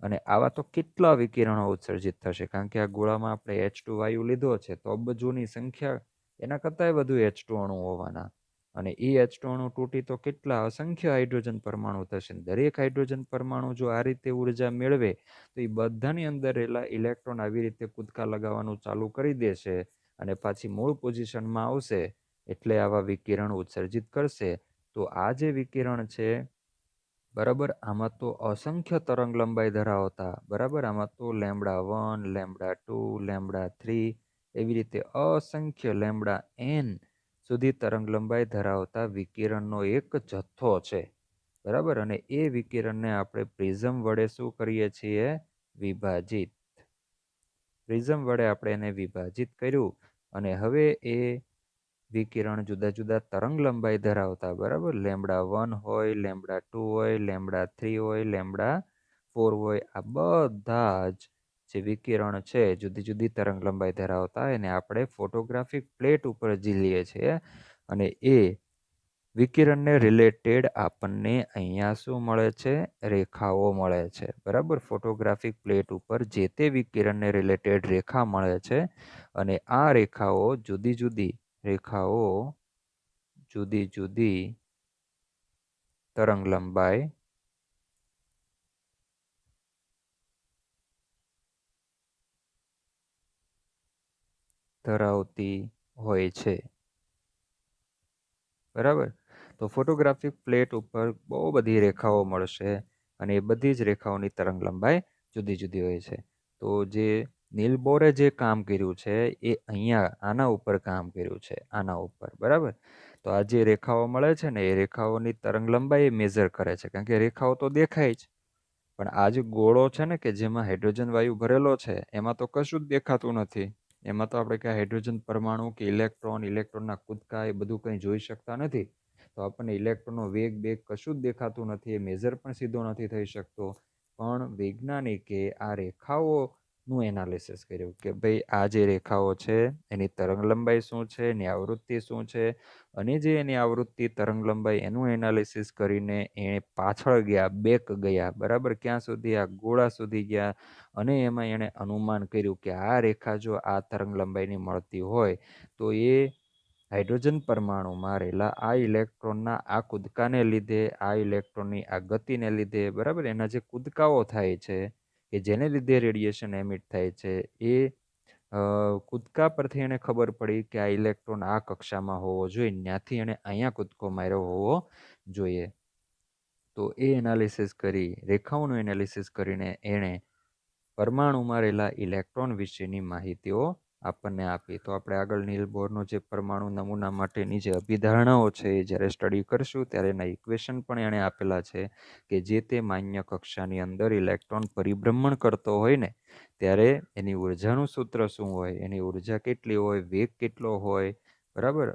અને આવા તો કેટલા વિકિરણો ઉત્સર્જિત થશે, કારણ કે આ ગોળામાં આપણે H2 વાયુ લીધો છે, તો અબજોની સંખ્યા એના કરતાંય વધુ H2 અણુ હોવાના. અને એ H2 અણુ તૂટી તો કેટલા અસંખ્ય હાઇડ્રોજન પરમાણુ થશે. દરેક હાઇડ્રોજન પરમાણુ જો આ રીતે ઉર્જા મેળવે તો એ બધાની અંદર રહેલા ઇલેક્ટ્રોન આવી રીતે કૂદકા લગાવવાનું ચાલુ કરી દેશે અને પાછી મૂળ પોઝિશનમાં આવશે એટલે આવા વિકિરણ ઉત્સર્જિત કરશે. તો આ જે વિકિરણ છે, બરાબર, આમાં તો અસંખ્ય તરંગ લંબાઈ ધરાવતા, બરાબર, આમાં તો λ1, λ2, λ3 એવી રીતે અસંખ્ય λn સુધી તરંગ લંબાઈ ધરાવતા વિકિરણનો એક જથ્થો છે, બરાબર. અને એ વિકિરણને આપણે પ્રિઝમ વડે શું કરીએ છીએ, વિભાજિત. પ્રિઝમ વડે આપણે એને વિભાજિત કર્યું અને હવે એ વિકિરણ જુદા જુદા તરંગ લંબાઈ ધરાવતા, બરાબર, λ1 હોય, λ2 હોય, λ3 હોય, λ4 હોય, આ બધા જ જે વિકિરણ છે જુદી જુદી તરંગ લંબાઈ ધરાવતા, એને આપણે ફોટોગ્રાફિક પ્લેટ ઉપર ઝીલીએ છીએ અને એ વિકિરણને રિલેટેડ આપણને અહીંયા શું મળે છે, રેખાઓ મળે છે, બરાબર. ફોટોગ્રાફિક પ્લેટ ઉપર જે તે વિકિરણને રિલેટેડ રેખા મળે છે અને આ રેખાઓ જુદી જુદી તરંગ લંબાઈ ધરાવતી હોય છે, બરાબર. તો ફોટોગ્રાફિક પ્લેટ ઉપર બહુ બધી રેખાઓ મળશે અને એ બધી જ રેખાઓની તરંગ લંબાઈ જુદી જુદી હોય છે. તો જે નીલ બોરે જે કામ કર્યું છે એ અહીંયા આના ઉપર કામ કર્યું છે, આના ઉપર, બરાબર. તો આ જે રેખાઓ મળે છે ને એ રેખાઓની તરંગ લંબાઈ મેઝર કરે છે, કારણ કે રેખાઓ તો દેખાય જ, પણ આ જે ગોળો છે ને કે જેમાં હાઇડ્રોજન વાયુ ભરેલો છે એમાં તો કશું જ દેખાતું નથી. એમાં તો આપણે ક્યાં હાઇડ્રોજન પરમાણુ કે ઇલેક્ટ્રોનના કૂદકા એ બધું કંઈ જોઈ શકતા નથી. તો આપણને ઇલેક્ટ્રોનનો વેગ કશું જ દેખાતું નથી, એ મેઝર પણ સીધો નથી થઈ શકતો. પણ વૈજ્ઞાનિકે આ રેખાઓનું એનાલિસિસ કર્યું કે ભાઈ આ જે રેખાઓ છે એની તરંગ લંબાઈ શું છે, એની આવૃત્તિ શું છે, અને જે એની આવૃત્તિ તરંગ લંબાઈ એનું એનાલિસિસ કરીને એ પાછળ ગયા, બેક ગયા, બરાબર, ક્યાં સુધી, આ ગોળા સુધી ગયા અને એમાં એણે અનુમાન કર્યું કે આ રેખા જો આ તરંગ લંબાઈની મળતી હોય તો એ હાઇડ્રોજન પરમાણુમાં રહેલા આ ઇલેક્ટ્રોનના આ કૂદકાને લીધે, આ ઇલેક્ટ્રોનની આ ગતિને લીધે, બરાબર, એના જે કૂદકાઓ થાય છે કે જેને લીધે રેડિયેશન એમિટ થાય છે, એ કૂદકા પરથી એને ખબર પડી કે આ ઇલેક્ટ્રોન આ કક્ષામાં હોવો જોઈએ, ત્યાંથી એણે અહીંયા કૂદકો માર્યો હોવો જોઈએ. તો એ એનાલિસિસ કરી, રેખાઓનું એનાલિસિસ કરીને એણે પરમાણુમાં રહેલા ઇલેક્ટ્રોન વિશેની માહિતીઓ આપણને આપી. તો આપણે આગળ નીલ બોરનો જે પરમાણુ નમૂના માટેની જે અભિધારણાઓ છે એ જ્યારે સ્ટડી કરશું ત્યારે એના ઇક્વેશન પણ એણે આપેલા છે કે જે તે માન્ય કક્ષાની અંદર ઇલેક્ટ્રોન પરિભ્રમણ કરતો હોય ને ત્યારે એની ઉર્જાનું સૂત્ર શું હોય, એની ઉર્જા કેટલી હોય, વેગ કેટલો હોય, બરાબર,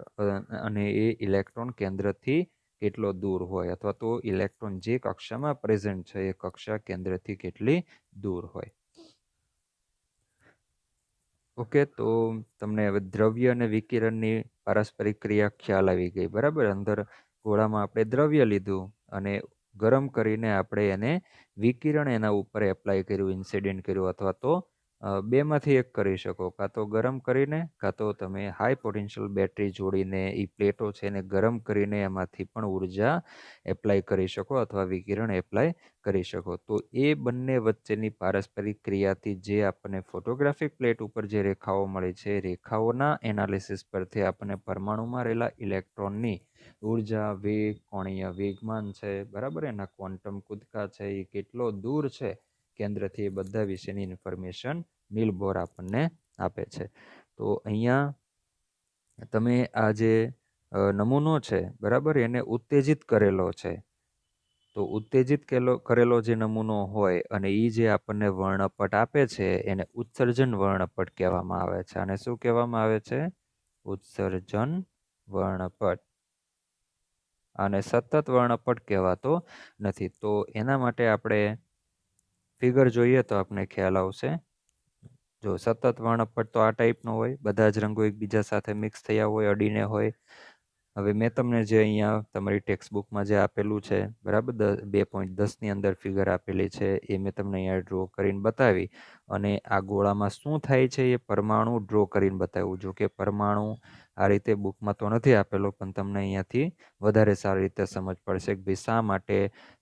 અને એ ઇલેક્ટ્રોન કેન્દ્રથી કેટલો દૂર હોય, અથવા તો ઇલેક્ટ્રોન જે કક્ષામાં પ્રેઝન્ટ છે એ કક્ષા કેન્દ્રથી કેટલી દૂર હોય. ઓકે, તો તમને હવે દ્રવ્ય અને વિકિરણની પારસ્પરિક ક્રિયા ખ્યાલ આવી ગઈ, બરાબર. અંદર ગોળામાં આપણે દ્રવ્ય લીધું અને ગરમ કરીને આપણે એને વિકિરણ એના ઉપર એપ્લાય કર્યું, ઇન્સિડેન્ટ કર્યું, અથવા તો બેમાંથી એક કરી શકો. કાં તો ગરમ કરીને, કાં તો તમે હાઈ પોટેન્શિયલ બેટરી જોડીને એ પ્લેટો છે એને ગરમ કરીને એમાંથી પણ ઉર્જા એપ્લાય કરી શકો અથવા વિકિરણ એપ્લાય કરી શકો. તો એ બંને વચ્ચેની પારસ્પરિક ક્રિયાથી જે આપણને ફોટોગ્રાફિક પ્લેટ ઉપર જે રેખાઓ મળે છે, રેખાઓના એનાલિસિસ પરથી આપણને પરમાણુમાં રહેલા ઇલેક્ટ્રોનની ઉર્જા, વેગ, કોણીય વેગમાન છે, બરાબર, એના ક્વોન્ટમ કૂદકા છે, એ કેટલો દૂર છે કેન્દ્રથી, એ બધા વિશેની ઇન્ફોર્મેશન નીલ બોર આપણને આપે છે. તો અહીંયા તમે આ જે નમૂનો છે, બરાબર, એને ઉત્તેજિત કરેલો છે. તો ઉત્તેજિત કરેલો જે નમૂનો હોય અને એ જે આપણને વર્ણપટ આપે છે એને ઉત્સર્જન વર્ણપટ કહેવામાં આવે છે. અને શું કહેવામાં આવે છે? ઉત્સર્જન વર્ણપટ. અને સતત વર્ણપટ કહેવાતો નથી. તો એના માટે આપણે ફિગર જોઈએ તો આપણે ખ્યાલ આવશે. જો સતત વર્ણપટ તો આ ટાઈપનો હોય, બધા જ રંગો એકબીજા સાથે મિક્સ થયા હોય, અડીને હોય. હવે મેં તમને જે અહીંયા તમારી ટેક્સ્ટ બુકમાં જે આપેલું છે, બરાબર, 2.10ની અંદર ફિગર આપેલી છે, એ મેં તમને અહીંયા ડ્રો કરીને બતાવી. અને આ ગોળામાં શું થાય છે એ પરમાણુ ડ્રો કરીને બતાવ્યું. જો કે પરમાણુ આ રીતે બુકમાં તો નથી આપેલો, પણ તમને અહીંયાથી વધારે સારી રીતે સમજ પડશે કે ભાઈ શા માટે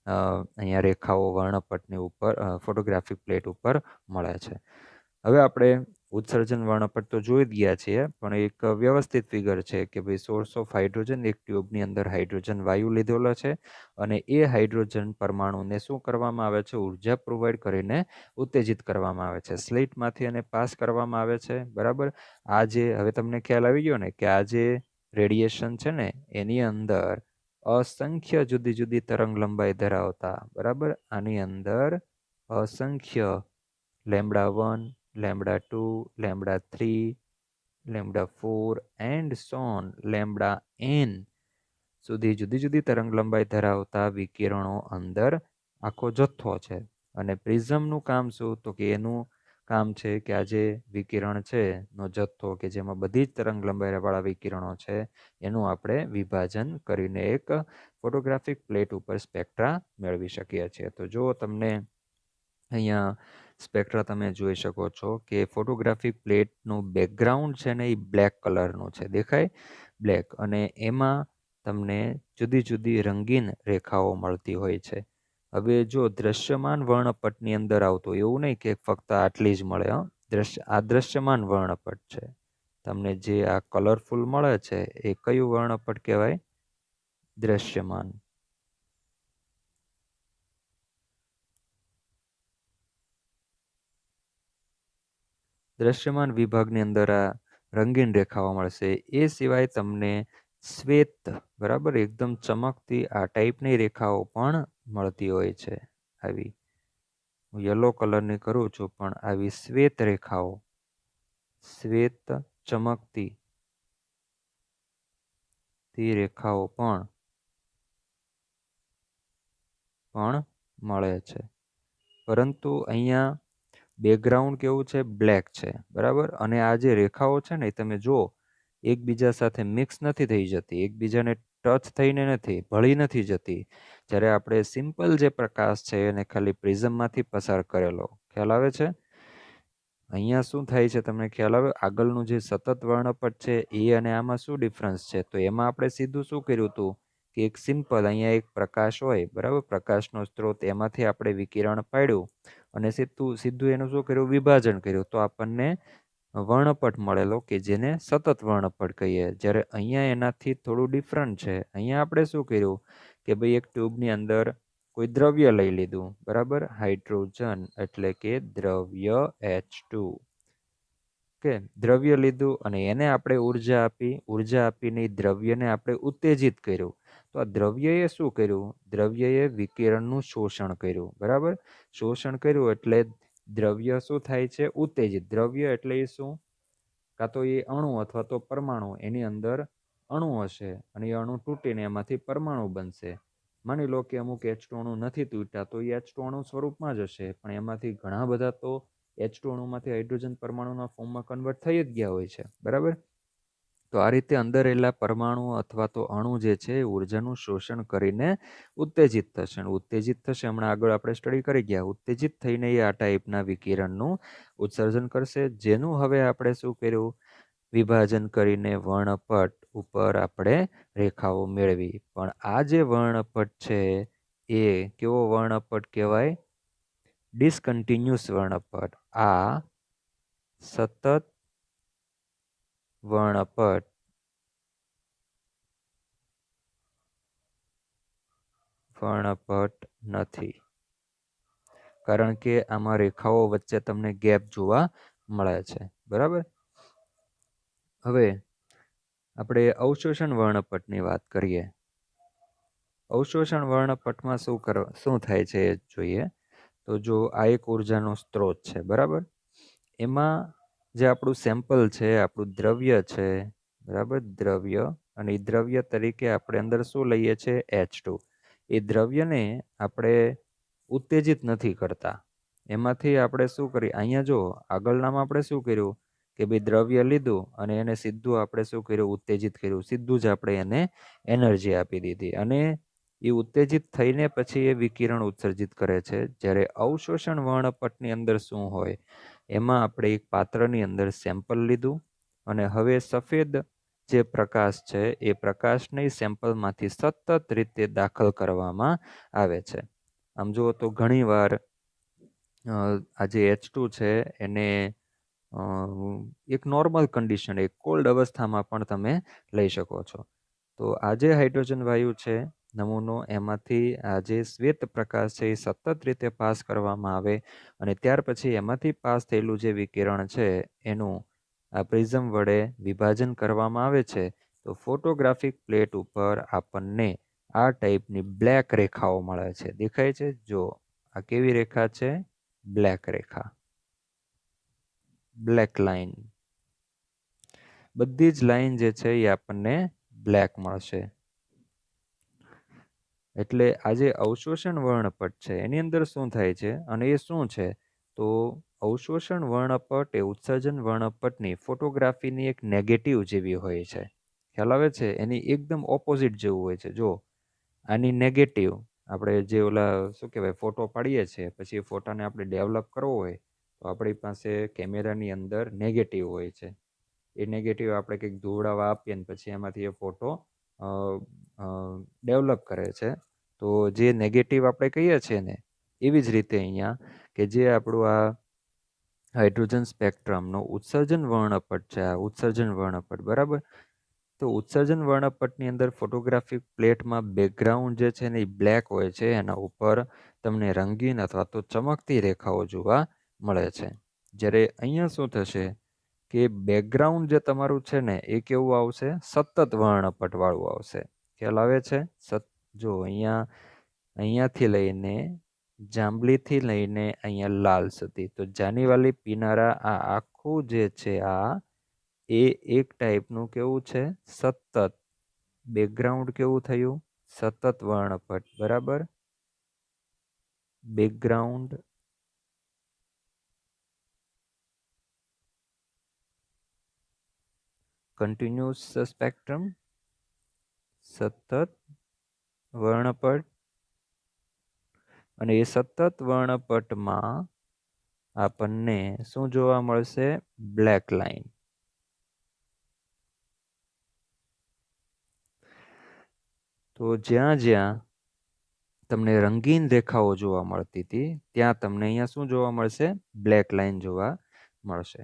અહીંયા રેખાઓ વર્ણપટની ઉપર ફોટોગ્રાફિક પ્લેટ ઉપર મળે છે. હવે આપણે ઉત્સર્જન વર્ણપટ તો જોઈ જ ગયા છીએ, પણ એક વ્યવસ્થિત ફિગર છે કે ભાઈ સોર્સ ઓફ હાઇડ્રોજન, એક ટ્યુબની અંદર હાઇડ્રોજન વાયુ લીધેલો છે અને એ હાઇડ્રોજન પરમાણુને શું કરવામાં આવે છે? ઉર્જા પ્રોવાઈડ કરીને ઉત્તેજિત કરવામાં આવે છે. સ્લિટમાંથી એને પાસ કરવામાં આવે છે, બરાબર. આ જે હવે તમને ખ્યાલ આવી ગયો ને કે આ જે રેડિયેશન છે ને એની અંદર અસંખ્ય જુદી જુદી તરંગ લંબાઈ ધરાવતા, બરાબર, આની અંદર અસંખ્ય λ1, λ2, λ3, λ4 એન્ડ સોન λn સુધી જુદી જુદી તરંગ લંબાઈ ધરાવતા વિકિરણો અંદર આખો જથ્થો છે. અને પ્રિઝમનું કામ શું? તો કે એનું કામ છે કે આ જે વિકિરણ છે નો જથ્થો કે જેમાં બધી જ તરંગ લંબાઈવાળા વિકિરણો છે એનું આપણે વિભાજન કરીને એક ફોટોગ્રાફિક પ્લેટ ઉપર સ્પેક્ટ્રા મેળવી શકીએ છીએ. તો જો તમને અહીંયા સ્પેક્ટ્રા તમે જોઈ શકો છો કે ફોટોગ્રાફિક પ્લેટનું બેકગ્રાઉન્ડ છે ને એ બ્લેક કલરનું છે, દેખાય? બ્લેક. અને એમાં તમને જુદી જુદી રંગીન રેખાઓ મળતી હોય છે. હવે જો દ્રશ્યમાન વર્ણપટની અંદર આવતો, એવું નહીં કે ફક્ત આટલી જ મળે. આ દ્રશ્યમાન વર્ણપટ છે. તમને જે આ કલરફુલ મળે છે એ કયું વર્ણપટ કહેવાય? દ્રશ્યમાન. દ્રશ્યમાન વિભાગની અંદર આ રંગીન રેખાઓ મળશે. એ સિવાય તમને શ્વેત, બરાબર, એકદમ ચમકતી આ ટાઈપની રેખાઓ પણ મળતી હોય છે. આવી હું યલો કલરની કરું છું, પણ આવી શ્વેત રેખાઓ, શ્વેત ચમકતી તે રેખાઓ પણ મળે છે. પરંતુ અહીંયા બેકગ્રાઉન્ડ કેવું છે? બ્લેક છે, બરાબર. અને આ જે રેખાઓ છે ને તમે જુઓ એકબીજા સાથે મિક્સ નથી થઈ જતી, એકબીજાને ટચ થઈને નથી, ભળી નથી જતી. જ્યારે આપણે સિમ્પલ જે પ્રકાશ છે એને ખાલી પ્રિઝમમાંથી પસાર કરેલો, ખ્યાલ આવે છે? અહીંયા શું થાય છે તમને ખ્યાલ આવે? આગળનું જે સતત વર્ણપટ છે એ અને આમાં શું ડિફરન્સ છે? તો એમાં આપણે સીધું શું કર્યું હતું કે એક સિમ્પલ અહીંયા એક પ્રકાશ હોય, બરાબર, પ્રકાશનો સ્ત્રોત, એમાંથી આપણે વિકિરણ પાડ્યું અને સીધું એનું શું કર્યું? વિભાજન કર્યું. તો આપણને વર્ણપટ મળેલો કે જેને સતત વર્ણપટ કહીએ. જ્યારે અહીંયા એનાથી થોડું ડિફરન્ટ છે. અહીંયા આપણે શું કર્યું કે ભાઈ એક ટ્યુબની અંદર કોઈ દ્રવ્ય લઈ લીધું, બરાબર, હાઇડ્રોજન એટલે કે દ્રવ્ય H2, કે દ્રવ્ય લીધું અને એને આપણે ઉર્જા આપી, ઉર્જા આપીને દ્રવ્યને આપણે ઉત્તેજિત કર્યું. તો આ દ્રવ્યએ શું કર્યું? દ્રવ્યએ વિકિરણનું શોષણ કર્યું, બરાબર. શોષણ કર્યું એટલે દ્રવ્ય શું થાય છે? ઉત્તેજિત. દ્રવ્ય એટલે એ શું? કાં તો એ અણુ અથવા તો પરમાણુ, એની અંદર અણુ હશે અને એ અણુ તૂટીને એમાંથી પરમાણુ બનશે. માની લો કે અમુક H2 અણુ નથી તૂટ્યા તો એ H2 અણુ સ્વરૂપમાં જ હશે, પણ એમાંથી ઘણા બધા તો H2 અણુમાંથી હાઇડ્રોજન પરમાણુના ફોર્મમાં કન્વર્ટ થઈ જ ગયા હોય છે, બરાબર. તો આ રીતે અંદર રહેલા પરમાણુ અથવા તો અણુ જે છે એ ઉર્જાનું શોષણ કરીને ઉત્તેજિત થશે. ઉત્તેજિત થશે, હમણાં આગળ આપણે સ્ટડી કરી ગયા. ઉત્તેજિત થઈને એ આ ટાઈપના વિકિરણનું ઉત્સર્જન કરશે, જેનું હવે આપણે શું કર્યું, વિભાજન કરીને વર્ણપટ ઉપર આપણે રેખાઓ મેળવી. પણ આ જે વર્ણપટ છે એ કેવો વર્ણપટ કહેવાય? ડિસકન્ટિન્યુઅસ વર્ણપટ. આ સતત વર્ણપટ નથી, કારણ કે આમાં રેખાઓ વચ્ચે તમને ગેપ જોવા મળે છે, બરાબર. હવે આપણે અવશોષણ વર્ણપટની વાત કરીએ. અવશોષણ વર્ણપટમાં શું થાય છે એ જોઈએ. તો જો આ એક ઉર્જાનો સ્ત્રોત છે, બરાબર. એમાં જે આપણું સેમ્પલ છે, આપણું દ્રવ્ય છે, બરાબર, દ્રવ્ય. અને એ દ્રવ્ય તરીકે આપણે અંદર શું લઈએ છીએ? H2. એ દ્રવ્યને આપણે ઉત્તેજિત નથી કરતા. એમાંથી આપણે શું કરીએ? અહીંયા જો આગળનામાં આપણે શું કર્યું કે ભાઈ દ્રવ્ય લીધું અને એને સીધું આપણે શું કર્યું? ઉત્તેજિત કર્યું. સીધું જ આપણે એને એનર્જી આપી દીધી અને એ ઉત્તેજિત થઈને પછી એ વિકિરણ ઉત્સર્જિત કરે છે. જ્યારે અવશોષણ વર્ણપટની અંદર શું હોય? એમાં આપણે એક પાત્રની અંદર સેમ્પલ લીધું અને હવે સફેદ જે પ્રકાશ છે એ પ્રકાશને સેમ્પલમાંથી સતત રીતે દાખલ કરવામાં આવે છે. આમ જુઓ તો ઘણીવાર આ જે H2 છે એને એક નોર્મલ કન્ડિશન, એક કોલ્ડ અવસ્થામાં પણ તમે લઈ શકો છો. તો આ જે હાઇડ્રોજન વાયુ છે નમૂનો, એમાંથી આ જે શ્વેત પ્રકાશ છે એ સતત રીતે પાસ કરવામાં આવે અને ત્યાર પછી એમાંથી પાસ થયેલું જે વિકિરણ છે એનું આ પ્રિઝમ વડે વિભાજન કરવામાં આવે છે. તો ફોટોગ્રાફિક પ્લેટ ઉપર આપણને આ ટાઈપની બ્લેક રેખાઓ મળે છે. દેખાય છે? જો આ કેવી રેખા છે? બ્લેક રેખા, બ્લેક લાઈન. બધી જ લાઈન જે છે એ આપણને બ્લેક મળશે. એટલે આ જે અવશોષણ વર્ણપટ છે એની અંદર શું થાય છે અને એ શું છે? તો અવશોષણ વર્ણપટ એ ઉત્સર્જન વર્ણપટની ફોટોગ્રાફીની એક નેગેટિવ જેવી હોય છે. ખ્યાલ આવે છે? એની એકદમ ઓપોઝિટ જેવું હોય છે. જો આની નેગેટિવ, આપણે જે ઓલા શું કહેવાય ફોટો પાડીએ છીએ, પછી એ ફોટાને આપણે ડેવલપ કરવો હોય તો આપણી પાસે કેમેરાની અંદર નેગેટિવ હોય છે. એ નેગેટિવ આપણે કંઈક ધોવડાવા આપીએ ને પછી એમાંથી એ ફોટો ડેવલપ કરે છે. તો જે નેગેટિવ આપણે કહીએ છીએ ને, એવી જ રીતે અહીંયા કે જે આપણું આ હાઇડ્રોજન સ્પેક્ટ્રમનો ઉત્સર્જન વર્ણપટ છે, આ ઉત્સર્જન વર્ણપટ, બરાબર. તો ઉત્સર્જન વર્ણપટની અંદર ફોટોગ્રાફિક પ્લેટમાં બેકગ્રાઉન્ડ જે છે ને એ બ્લેક હોય છે. એના ઉપર તમને રંગીન અથવા તો ચમકતી રેખાઓ જોવા મળે છે. જ્યારે અહીંયા શું થશે કે બેકગ્રાઉન્ડ જે તમારું છે ને એ કેવું આવશે? સતત વર્ણપટ વાળું આવશે. ખ્યાલ આવે છે? જો અહીંયાથી લઈને જાંબલીથી લઈને અહીંયા લાલ સુધી, તો જાનીવાલી પીનારા આ આખું જે છે આ એ એક ટાઈપનું કેવું છે? સતત બેકગ્રાઉન્ડ. કેવું થયું? સતત વર્ણપટ, બરાબર. બેકગ્રાઉન્ડ કન્ટિન્યુઅસ સ્પેક્ટ્રમ, સતત વર્ણપટ. અને એ સતત વર્ણપટમાં આપણને શું જોવા મળશે? Black line. તો જ્યાં જ્યાં તમને રંગીન રેખાઓ જોવા મળતી હતી ત્યાં તમને અહીંયા શું જોવા મળશે? બ્લેક લાઈન જોવા મળશે.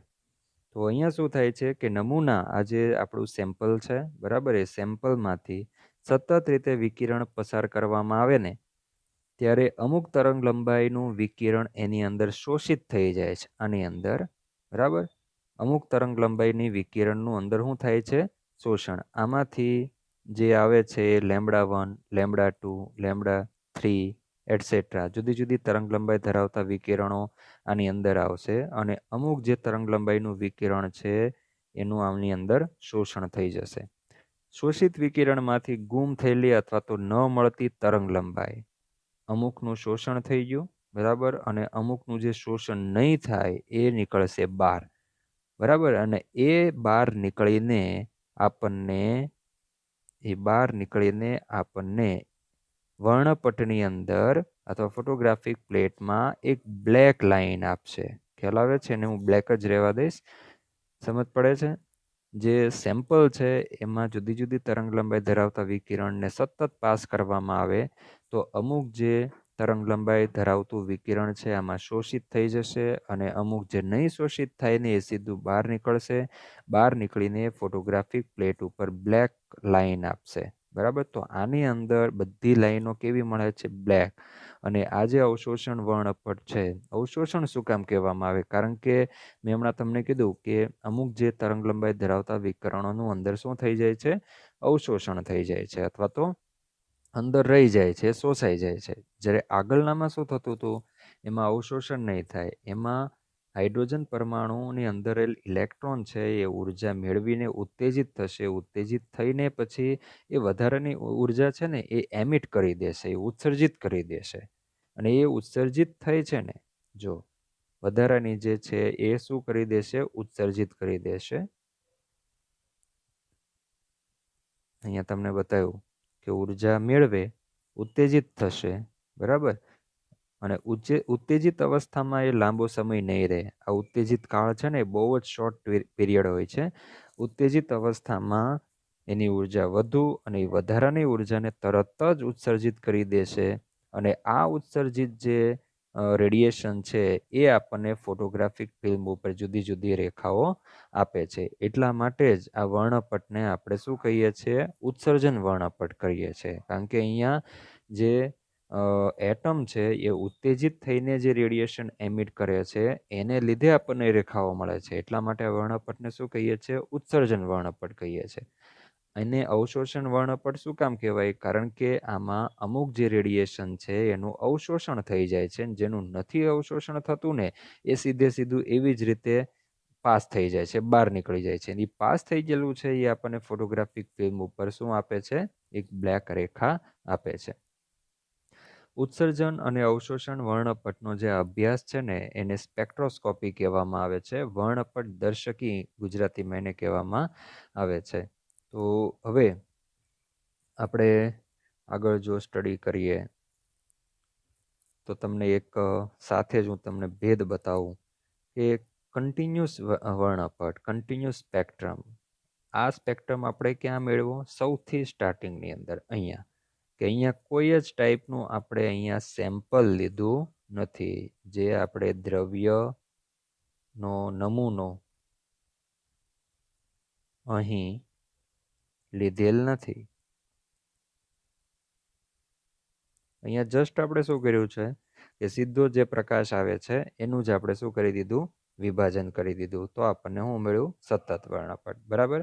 તો અહીંયા શું થાય છે કે નમૂના, આ જે આપણું સેમ્પલ છે, બરાબર, એ સેમ્પલમાંથી સતત રીતે વિકિરણ પસાર કરવામાં આવે ને ત્યારે અમુક તરંગ લંબાઈનું વિકિરણ એની અંદર શોષિત થઈ જાય છે. આની અંદર, બરાબર, અમુક તરંગ લંબાઈની વિકિરણનું અંદર શું થાય છે? શોષણ. આમાંથી જે આવે છે એ λ1, λ2, λ3 એટસેટ્રા જુદી જુદી તરંગ લંબાઈ ધરાવતા વિકિરણો આની અંદર આવશે અને અમુક જે તરંગ લંબાઈનું વિકિરણ છે એનું આની અંદર શોષણ થઈ જશે. શોષિત વિકિરણમાંથી ગુમ થયેલી અથવા તો ન મળતી તરંગ લંબાઈ, અમુકનું શોષણ થઈ ગયું, બરાબર, અને અમુકનું જે શોષણ નહીં થાય એ નીકળશે બહાર, બરાબર, અને એ બહાર નીકળીને આપણને વર્ણપટની અંદર અથવા ફોટોગ્રાફિક પ્લેટમાં એક બ્લેક લાઈન આપશે. ખ્યાલ આવે છે ને? હું બ્લેક જ રહેવા દઈશ. સમજ પડે છે? જે સેમ્પલ છે એમાં જુદી જુદી તરંગલંબાઈ ધરાવતા વિકિરણને સતત પાસ કરવામાં આવે તો અમુક જે તરંગલંબાઈ ધરાવતું વિકિરણ છે આમાં શોષિત થઈ જશે, અને અમુક જે નહીં શોષિત થાય ને એ સીધું બહાર નીકળશે. બહાર નીકળીને ફોટોગ્રાફિક પ્લેટ ઉપર બ્લેક લાઈન આપશે, બરાબર. તો આની અંદર બધી લાઈનો કેવી મળે છે? બ્લેક. અને આ જે અવશોષણ વર્ણપટ છે, અવશોષણ શું કામ કહેવામાં આવે? કારણ કે મેં હમણાં તમને કીધું કે અમુક જે તરંગલંબાઈ ધરાવતા વિકિરણોનું અંદર શું થઈ જાય છે? અવશોષણ થઈ જાય છે, અથવા તો અંદર રહી જાય છે, શોષાઈ જાય છે. જ્યારે આગળનામાં શું થતું હતું? એમાં અવશોષણ નહીં થાય, એમાં હાઇડ્રોજન પરમાણુની અંદર ઇલેક્ટ્રોન છે એ ઉર્જા મેળવીને ઉત્તેજિત થશે. ઉત્તેજિત થઈને પછી એ વધારાની ઉર્જા છે ને એ એમિટ કરી દેશે, એ ઉત્સર્જિત કરી દેશે. અને એ ઉત્સર્જિત થઈ છે ને, જો વધારાની જે છે એ શું કરી દેશે? ઉત્સર્જિત કરી દેશે. અહીંયા તમને બતાવ્યું કે ઉર્જા મેળવે, ઉત્તેજિત થશે, બરાબર. અને ઉત્તેજિત અવસ્થામાં એ લાંબો સમય નહીં રહે. આ ઉત્તેજિત કાળ છે ને એ બહુ જ શોર્ટ પીરિયડ હોય છે. ઉત્તેજિત અવસ્થામાં એની ઉર્જા વધુ, અને એ વધારાની ઉર્જાને તરત જ ઉત્સર્જિત કરી દેશે. અને આ ઉત્સર્જિત જે રેડિયેશન છે એ આપણને ફોટોગ્રાફિક ફિલ્મ ઉપર જુદી જુદી રેખાઓ આપે છે. એટલા માટે જ આ વર્ણપટને આપણે શું કહીએ છીએ? ઉત્સર્જન વર્ણપટ કહીએ છીએ. કારણ કે અહીંયા જે એટમ છે એ ઉત્તેજિત થઈને જે રેડિયેશન એમિટ કરે છે એને લીધે આપણને રેખાઓ મળે છે. એટલા માટે વર્ણપટને શું કહીએ છીએ? ઉત્સર્જન વર્ણપટ કહીએ છીએ. એને અવશોષણ વર્ણપટ શું કામ કહેવાય? કારણ કે આમાં અમુક જે રેડિયેશન છે એનું અવશોષણ થઈ જાય છે, જેનું નથી અવશોષણ થતું ને એ સીધું એવી જ રીતે પાસ થઈ જાય છે, બહાર નીકળી જાય છે. એ પાસ થઈ ગયેલું છે એ આપણને ફોટોગ્રાફિક ફિલ્મ ઉપર શું આપે છે? એક બ્લેક રેખા આપે છે. ઉત્સર્જન અને અવશોષણ વર્ણપટનો જે અભ્યાસ છે ને એને સ્પેક્ટ્રોસ્કોપી કહેવામાં આવે છે. વર્ણપટ દર્શકી ગુજરાતીમાં એને કહેવામાં આવે છે. તો હવે આપણે આગળ જો સ્ટડી કરીએ તો તમને એક સાથે જ હું તમને ભેદ બતાવું કે કન્ટિન્યુઅસ વર્ણપટ, કન્ટિન્યુઅસ સ્પેક્ટ્રમ, આ સ્પેક્ટ્રમ આપણે ક્યાં મેળવો? સૌથી સ્ટાર્ટિંગની અંદર, અહીંયા. કે અહીંયા કોઈ જ ટાઈપનું આપણે અહીંયા સેમ્પલ લીધું નથી. જે આપણે દ્રવ્યનો નમૂનો અહીં લીધેલ નથી. અહીંયા જસ્ટ આપણે શું કર્યું છે કે સીધો જે પ્રકાશ આવે છે એનું જ આપણે શું કરી દીધું? વિભાજન કરી દીધું. તો આપણને શું મળ્યું? સતત વર્ણપટ, બરાબર.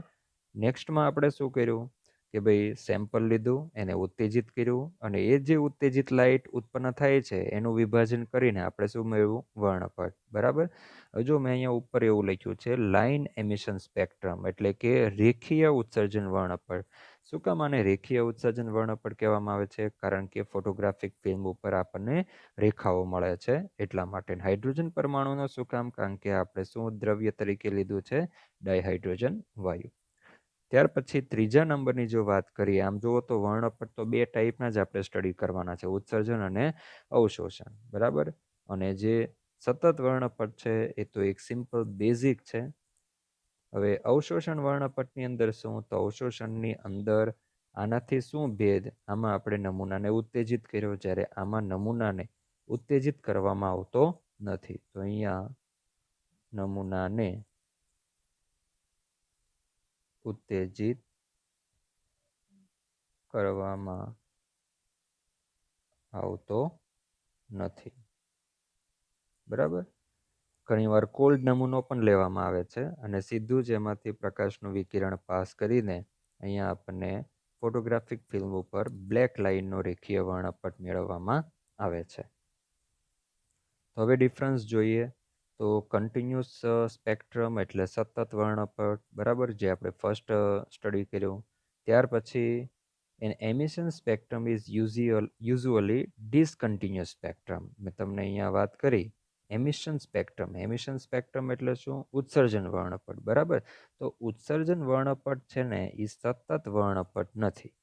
નેક્સ્ટમાં આપણે શું કર્યું કે ભાઈ સેમ્પલ લીધું, એને ઉત્તેજિત કર્યું, અને એ જે ઉત્તેજિત લાઇટ ઉત્પન્ન થાય છે એનું વિભાજન કરીને આપણે શું મેળવ્યું? વર્ણપટ, બરાબર. હવે જો મેં અહીંયા ઉપર એવું લખ્યું છે લાઇન એમિશન સ્પેક્ટ્રમ, એટલે કે રેખીય ઉત્સર્જન વર્ણપટ. શું કામ આને રેખીય ઉત્સર્જન વર્ણપટ કહેવામાં આવે છે? કારણ કે ફોટોગ્રાફિક ફિલ્મ ઉપર આપણને રેખાઓ મળે છે એટલા માટે. હાઇડ્રોજન પરમાણુનો શું કામ? કારણ કે આપણે શું દ્રવ્ય તરીકે લીધું છે? ડાયહાઇડ્રોજન વાયુ. ત્યાર પછી ત્રીજા નંબરની જો વાત કરીએ, આમ જુઓ તો વર્ણપટ તો બે ટાઈપના જ આપણે સ્ટડી કરવાના છે, ઉત્સર્જન અને અવશોષણ, બરાબર. અને જે સતત વર્ણપટ છે એ તો એક સિમ્પલ બેઝિક છે. હવે અવશોષણ વર્ણપટની અંદર શું? તો અવશોષણની અંદર આનાથી શું ભેદ? આમાં આપણે નમૂનાને ઉત્તેજિત કર્યો, જ્યારે આમાં નમૂનાને ઉત્તેજિત કરવામાં આવતો નથી. તો અહીંયા નમૂનાને ઉત્તેજિત કરવામાં આવતો નથી, બરાબર. ઘણીવાર કોલ્ડ નમૂનો પણ લેવામાં આવે છે અને સીધું જ એમાંથી પ્રકાશનું વિકિરણ પાસ કરીને અહીંયા આપણને ફોટોગ્રાફિક ફિલ્મ ઉપર બ્લેક લાઇનનો રેખીય વર્ણપટ મેળવવામાં આવે છે. તો હવે ડિફરન્સ જોઈએ તો કન્ટિન્યુઅસ સ્પેક્ટ્રમ એટલે સતત વર્ણપટ, બરાબર, જે આપણે ફર્સ્ટ સ્ટડી કર્યું. ત્યાર પછી an emission spectrum is usually discontinuous spectrum. મેં તમને અહીંયા વાત કરી એમિશન સ્પેક્ટ્રમ એટલે શું? ઉત્સર્જન વર્ણપટ. બરાબર. તો ઉત્સર્જન વર્ણપટ છે ને એ સતત વર્ણપટ નથી.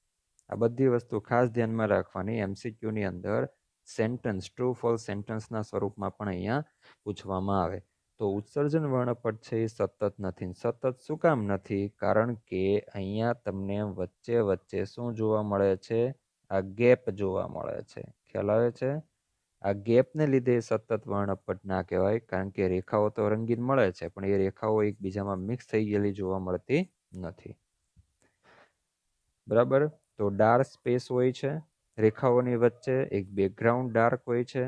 આ બધી વસ્તુ ખાસ ધ્યાનમાં રાખવાની. એમસીક્યુની અંદર સેન્ટન્સ ટ્રુ ફોલ્સ સેન્ટન્સના સ્વરૂપમાં પણ અહીંયા પૂછવામાં આવે. તો ઉત્સર્જન વર્ણપટ છે એ સતત નથી. સતત શું કામ નથી? કારણ કે અહીંયા તમને વચ્ચે વચ્ચે શું જોવા મળે છે? આ ગેપ જોવા મળે છે. ખ્યાલ આવે છે? આ ગેપને લીધે સતત વર્ણપટ ના કહેવાય, કારણ કે રેખાઓ તો રંગીન મળે છે પણ એ રેખાઓ એકબીજામાં મિક્સ થઈ ગયેલી જોવા મળતી નથી. બરાબર. તો ડાર્ક સ્પેસ હોય છે રેખાઓની વચ્ચે, એક બેકગ્રાઉન્ડ ડાર્ક હોય છે.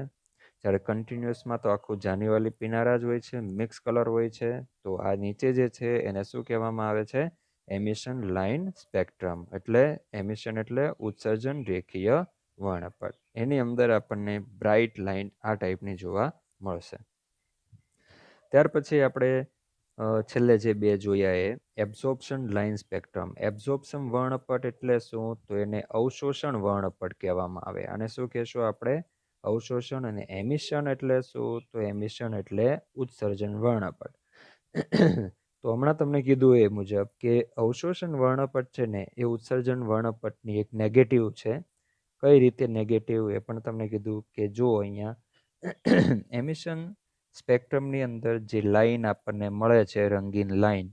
જ્યારે કન્ટિન્યુઅસમાં તો આખું જાનીવાલી પીનારા જ હોય છે, મિક્સ કલર હોય છે. તો આ નીચે જે છે એને શું કહેવામાં આવે છે? Emission line spectrum. એટલે એમિશન એટલે ઉત્સર્જન રેખીય વર્ણપટ. એની અંદર આપણને બ્રાઇટ લાઇન આ ટાઈપની જોવા મળશે. ત્યાર પછી આપણે છેલ્લે જે બે જોયા એ એબ્ઝોર્પ્શન લાઇન સ્પેક્ટ્રમ. એબ્ઝોર્પ્શન વર્ણપટ એટલે શું? તો એને અવશોષણ વર્ણપટ કહેવામાં આવે. અને શું કહેશું આપણે? અવશોષણ. અને એમિશન એટલે શું? તો એમિશન એટલે ઉત્સર્જન વર્ણપટ. તો હમણાં તમને કીધું એ મુજબ કે અવશોષણ વર્ણપટ છે ને એ ઉત્સર્જન વર્ણપટની એક નેગેટિવ છે. કઈ રીતે નેગેટિવ એ પણ તમને કીધું કે જો અહીંયા એમિશન સ્પેક્ટ્રમની અંદર જે લાઈન આપણને મળે છે રંગીન લાઈન,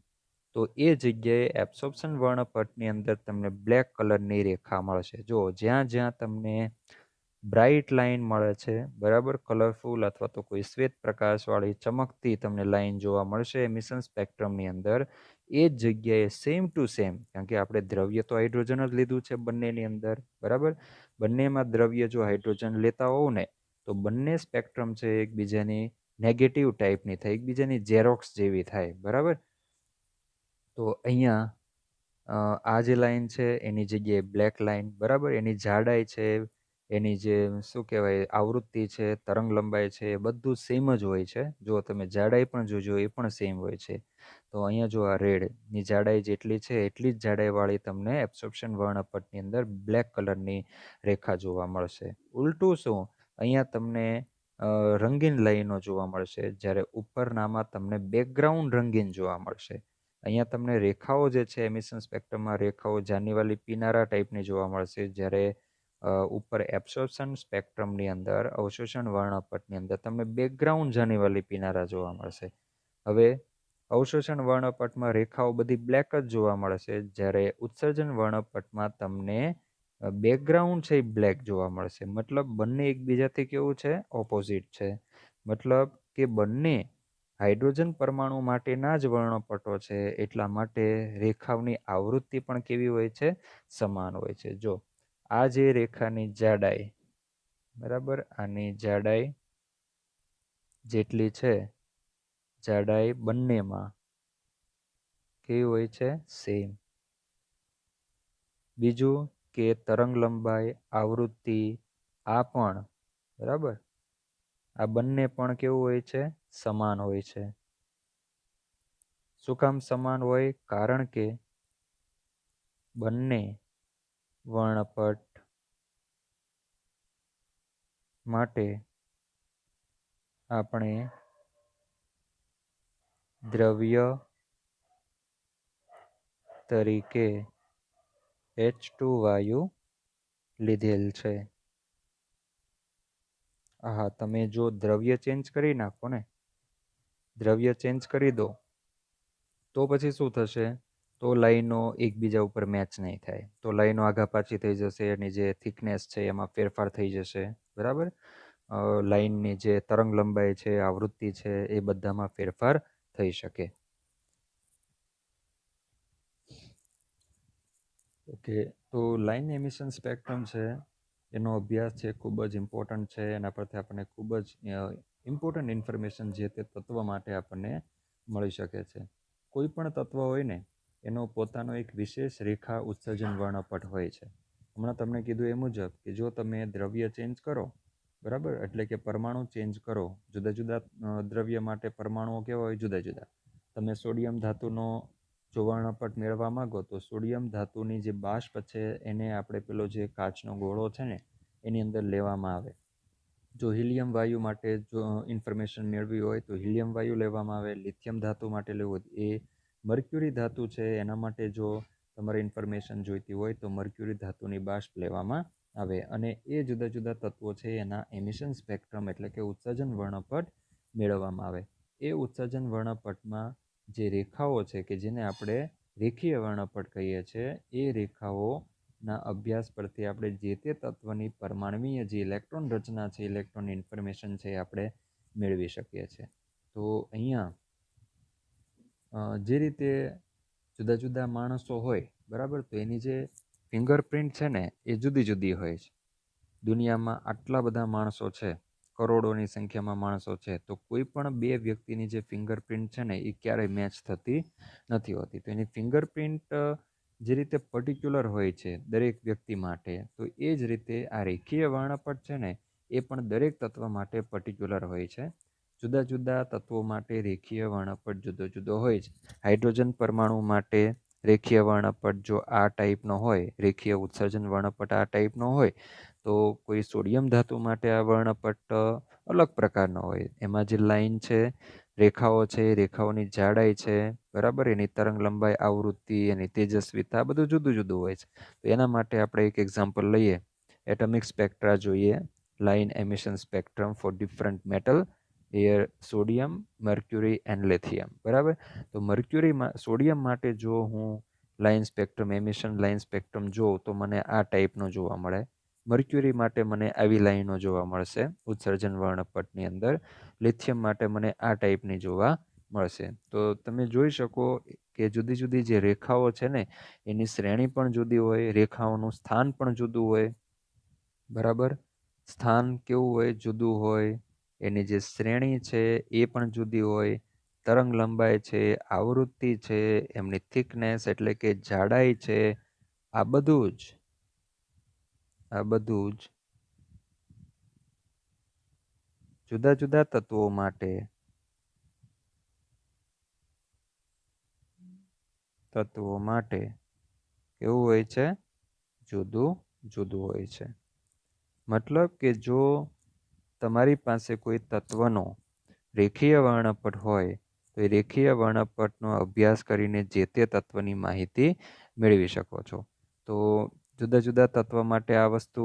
તો એ જગ્યાએ એબ્સોર્પ્શન વર્ણપટની અંદર તમને બ્લેક કલરની રેખા મળશે. જો જ્યાં જ્યાં તમને બ્રાઇટ લાઈન મળે છે, બરાબર, કલરફુલ અથવા તો કોઈ શ્વેત પ્રકાશવાળી ચમકતી તમને લાઈન જોવા મળશે એમિશન સ્પેક્ટ્રમની અંદર, એ જ જગ્યાએ સેમ ટુ સેમ, કારણ કે આપણે દ્રવ્ય તો હાઇડ્રોજન જ લીધું છે બંનેની અંદર, બરાબર. બંનેમાં દ્રવ્ય જો હાઇડ્રોજન લેતા હોવ ને તો બંને સ્પેક્ટ્રમ છે એકબીજાની નેગેટિવ ટાઈપની થાય, એકબીજાની ઝેરોક્સ જેવી થાય, બરાબર. તો અહીંયા આ જે લાઈન છે એની જગ્યાએ બ્લેક લાઈન, બરાબર. એની જાડાઈ છે, એની જે શું કહેવાય આવૃત્તિ છે, તરંગ લંબાઈ છે, એ બધું સેમ જ હોય છે. જો તમે જાડાઈ પણ જોજો એ પણ સેમ હોય છે. તો અહીંયા જો આ રેડની જાડાઈ જેટલી છે એટલી જ જાડાઈવાળી તમને એબ્સોર્પ્શન વર્ણપટની અંદર બ્લેક કલરની રેખા જોવા મળશે. ઉલટું શું? અહીંયા તમને રંગીન લાઈનો જોવા મળશે, જ્યારે ઉપરનામાં તમને બેકગ્રાઉન્ડ રંગીન જોવા મળશે. અહીંયા તમને રેખાઓ જે છે એમિશન સ્પેક્ટ્રમમાં રેખાઓ જાનીવાલી પીનારા ટાઈપની જોવા મળશે, જ્યારે ઉપર એબ્સોર્પ્શન સ્પેક્ટ્રમની અંદર અવશોષણ વર્ણપટની અંદર તમને બેકગ્રાઉન્ડ જાનીવાલી પીનારા જોવા મળશે. હવે અવશોષણ વર્ણપટમાં રેખાઓ બધી બ્લેક જ જોવા મળશે, જ્યારે ઉત્સર્જન વર્ણપટમાં તમને બેકગ્રાઉન્ડ છે એ બ્લેક જોવા મળશે. મતલબ બંને એકબીજાથી કેવું છે? ઓપોઝિટ છે. મતલબ કે બંને હાઇડ્રોજન પરમાણુ માટેના જ વર્ણપટો છે, એટલા માટે રેખાઓની આવૃત્તિ પણ કેવી હોય છે? સમાન હોય છે. જો આ જે રેખાની જાડાઈ, બરાબર, આની જાડાઈ જેટલી છે, જાડાઈ બંનેમાં કેવી હોય છે? સેમ. બીજું કે તરંગ લંબાઈ, આવૃત્તિ, આ પણ, બરાબર, આ બંને પણ કેવું હોય છે? સમાન હોય છે. શું કામ સમાન હોય? કારણ કે બંને વર્ણપટ માટે આપણે દ્રવ્ય તરીકે H2 વાયુ લીધેલ છે. હા, તમે જો દ્રવ્ય ચેન્જ કરી નાખો ને, દ્રવ્ય ચેન્જ કરી દો તો પછી શું થશે? તો લાઈનો એકબીજા ઉપર મેચ નહીં થાય, તો લાઈનો આઘા પાછી થઈ જશે, એની જે થિકનેસ છે એમાં ફેરફાર થઈ જશે, બરાબર. લાઈનની જે તરંગ લંબાઈ છે, આવૃત્તિ છે, એ બધામાં ફેરફાર થઈ શકે. ઓકે, તો લાઈન એમિશન સ્પેક્ટ્રમ છે એનો અભ્યાસ છે ખૂબ જ ઇમ્પોર્ટન્ટ છે. એના પરથી આપણને ખૂબ જ ઇમ્પોર્ટન્ટ ઇન્ફોર્મેશન જે તે તત્વ માટે આપણને મળી શકે છે. કોઈ પણ તત્વ હોય ને એનો પોતાનો એક વિશેષ રેખા ઉત્સર્જન વર્ણપટ હોય છે. હમણાં તમને કીધું એ મુજબ કે જો તમે દ્રવ્ય ચેન્જ કરો, બરાબર, એટલે કે પરમાણુ ચેન્જ કરો, જુદા જુદા દ્રવ્ય માટે પરમાણુઓ કેવા હોય? જુદા જુદા. તમે સોડિયમ ધાતુનો જો વર્ણપટ મેળવવા માંગો તો સોડિયમ ધાતુની જે બાષ્પ છે એને આપણે પેલો જે કાચનો ગોળો છે ને એની અંદર લેવામાં આવે. જો હિલિયમ વાયુ માટે જો ઇન્ફોર્મેશન મેળવી હોય તો હિલિયમ વાયુ લેવામાં આવે. લિથિયમ ધાતુ માટે લેવું હોય એ મર્ક્યુરી ધાતુ છે એના માટે જો તમારે ઇન્ફોર્મેશન જોઈતી હોય તો મર્ક્યુરી ધાતુની બાષ્પ લેવામાં આવે. અને એ જુદા જુદા તત્વો છે એના એમિશન સ્પેક્ટ્રમ એટલે કે ઉત્સર્જન વર્ણપટ મેળવવામાં આવે. એ ઉત્સર્જન વર્ણપટમાં જે રેખાઓ છે કે જેને આપણે રેખીય વર્ણપટ કહીએ છીએ એ રેખાઓના અભ્યાસ પરથી આપણે જે તે તત્વની પરમાણ્વીય જે ઇલેક્ટ્રોન રચના છે ઇલેક્ટ્રોન ઇન્ફોર્મેશન છે એ આપણે મેળવી શકીએ છીએ. તો અહીંયા જે રીતે જુદા જુદા માણસો હોય બરાબર, તો એની જે ફિંગરપ્રિન્ટ છે ને એ જુદી જુદી હોય છે. દુનિયામાં આટલા બધા માણસો છે, કરોડોની સંખ્યામાં માણસો છે, તો કોઈ પણ બે વ્યક્તિની જે ફિંગરપ્રિન્ટ છે ને એ ક્યારેય મેચ થતી નથી હોતી. તો એની ફિંગરપ્રિન્ટ જે રીતે પર્ટિક્યુલર હોય છે દરેક વ્યક્તિ માટે, તો એ જ રીતે આ રેખીય વર્ણપટ છે ને એ પણ દરેક તત્વ માટે પર્ટિક્યુલર હોય છે. જુદા જુદા તત્વો માટે રેખીય વર્ણપટ જુદો જુદો હોય છે. હાઇડ્રોજન પરમાણુ માટે રેખીય વર્ણપટ જો આ ટાઈપનો હોય, રેખીય ઉત્સર્જન વર્ણપટ આ ટાઈપનો હોય, તો કોઈ સોડિયમ ધાતુ માટે આ વર્ણપટ અલગ પ્રકારનો હોય. એમાં જે લાઈન છે, રેખાઓ છે, રેખાઓની જાડાઈ છે બરાબર, એની તરંગ લંબાઈ, આવૃત્તિ, એની તેજસ્વીતા બધું જુદું જુદું હોય છે. તો એના માટે આપણે એક એક્ઝામ્પલ લઈએ. એટમિક સ્પેક્ટ્રા જોઈએ. Line emission spectrum for different metal are sodium, mercury and lithium બરાબર. તો મર્ક્યુરીમાં સોડિયમ માટે જો હું line spectrum emission line spectrum જોઉં તો મને આ ટાઈપનો જોવા મળે. મર્ક્યુરી માટે મને આવી લાઈનો જોવા મળશે ઉત્સર્જન વર્ણપટની અંદર. લિથિયમ માટે મને આ ટાઈપની જોવા મળશે. તો તમે જોઈ શકો કે જુદી જુદી જે રેખાઓ છે ને એની શ્રેણી પણ જુદી હોય, રેખાઓનું સ્થાન પણ જુદું હોય બરાબર. સ્થાન કેવું હોય? જુદું હોય. એની જે શ્રેણી છે એ પણ જુદી હોય. તરંગ લંબાઈ છે, આવૃત્તિ છે, એમની થિકનેસ એટલે કે જાડાઈ છે, આ બધું જ જુદા જુદા તત્વો માટે કેવું હોય છે? જુદું જુદું હોય છે. મતલબ કે જો તમારી પાસે કોઈ તત્વનો રેખીય વર્ણપટ હોય તો એ રેખીય વર્ણપટનો અભ્યાસ કરીને જે તે તત્વની માહિતી મેળવી શકો છો. તો જુદા જુદા તત્વ માટે આ વસ્તુ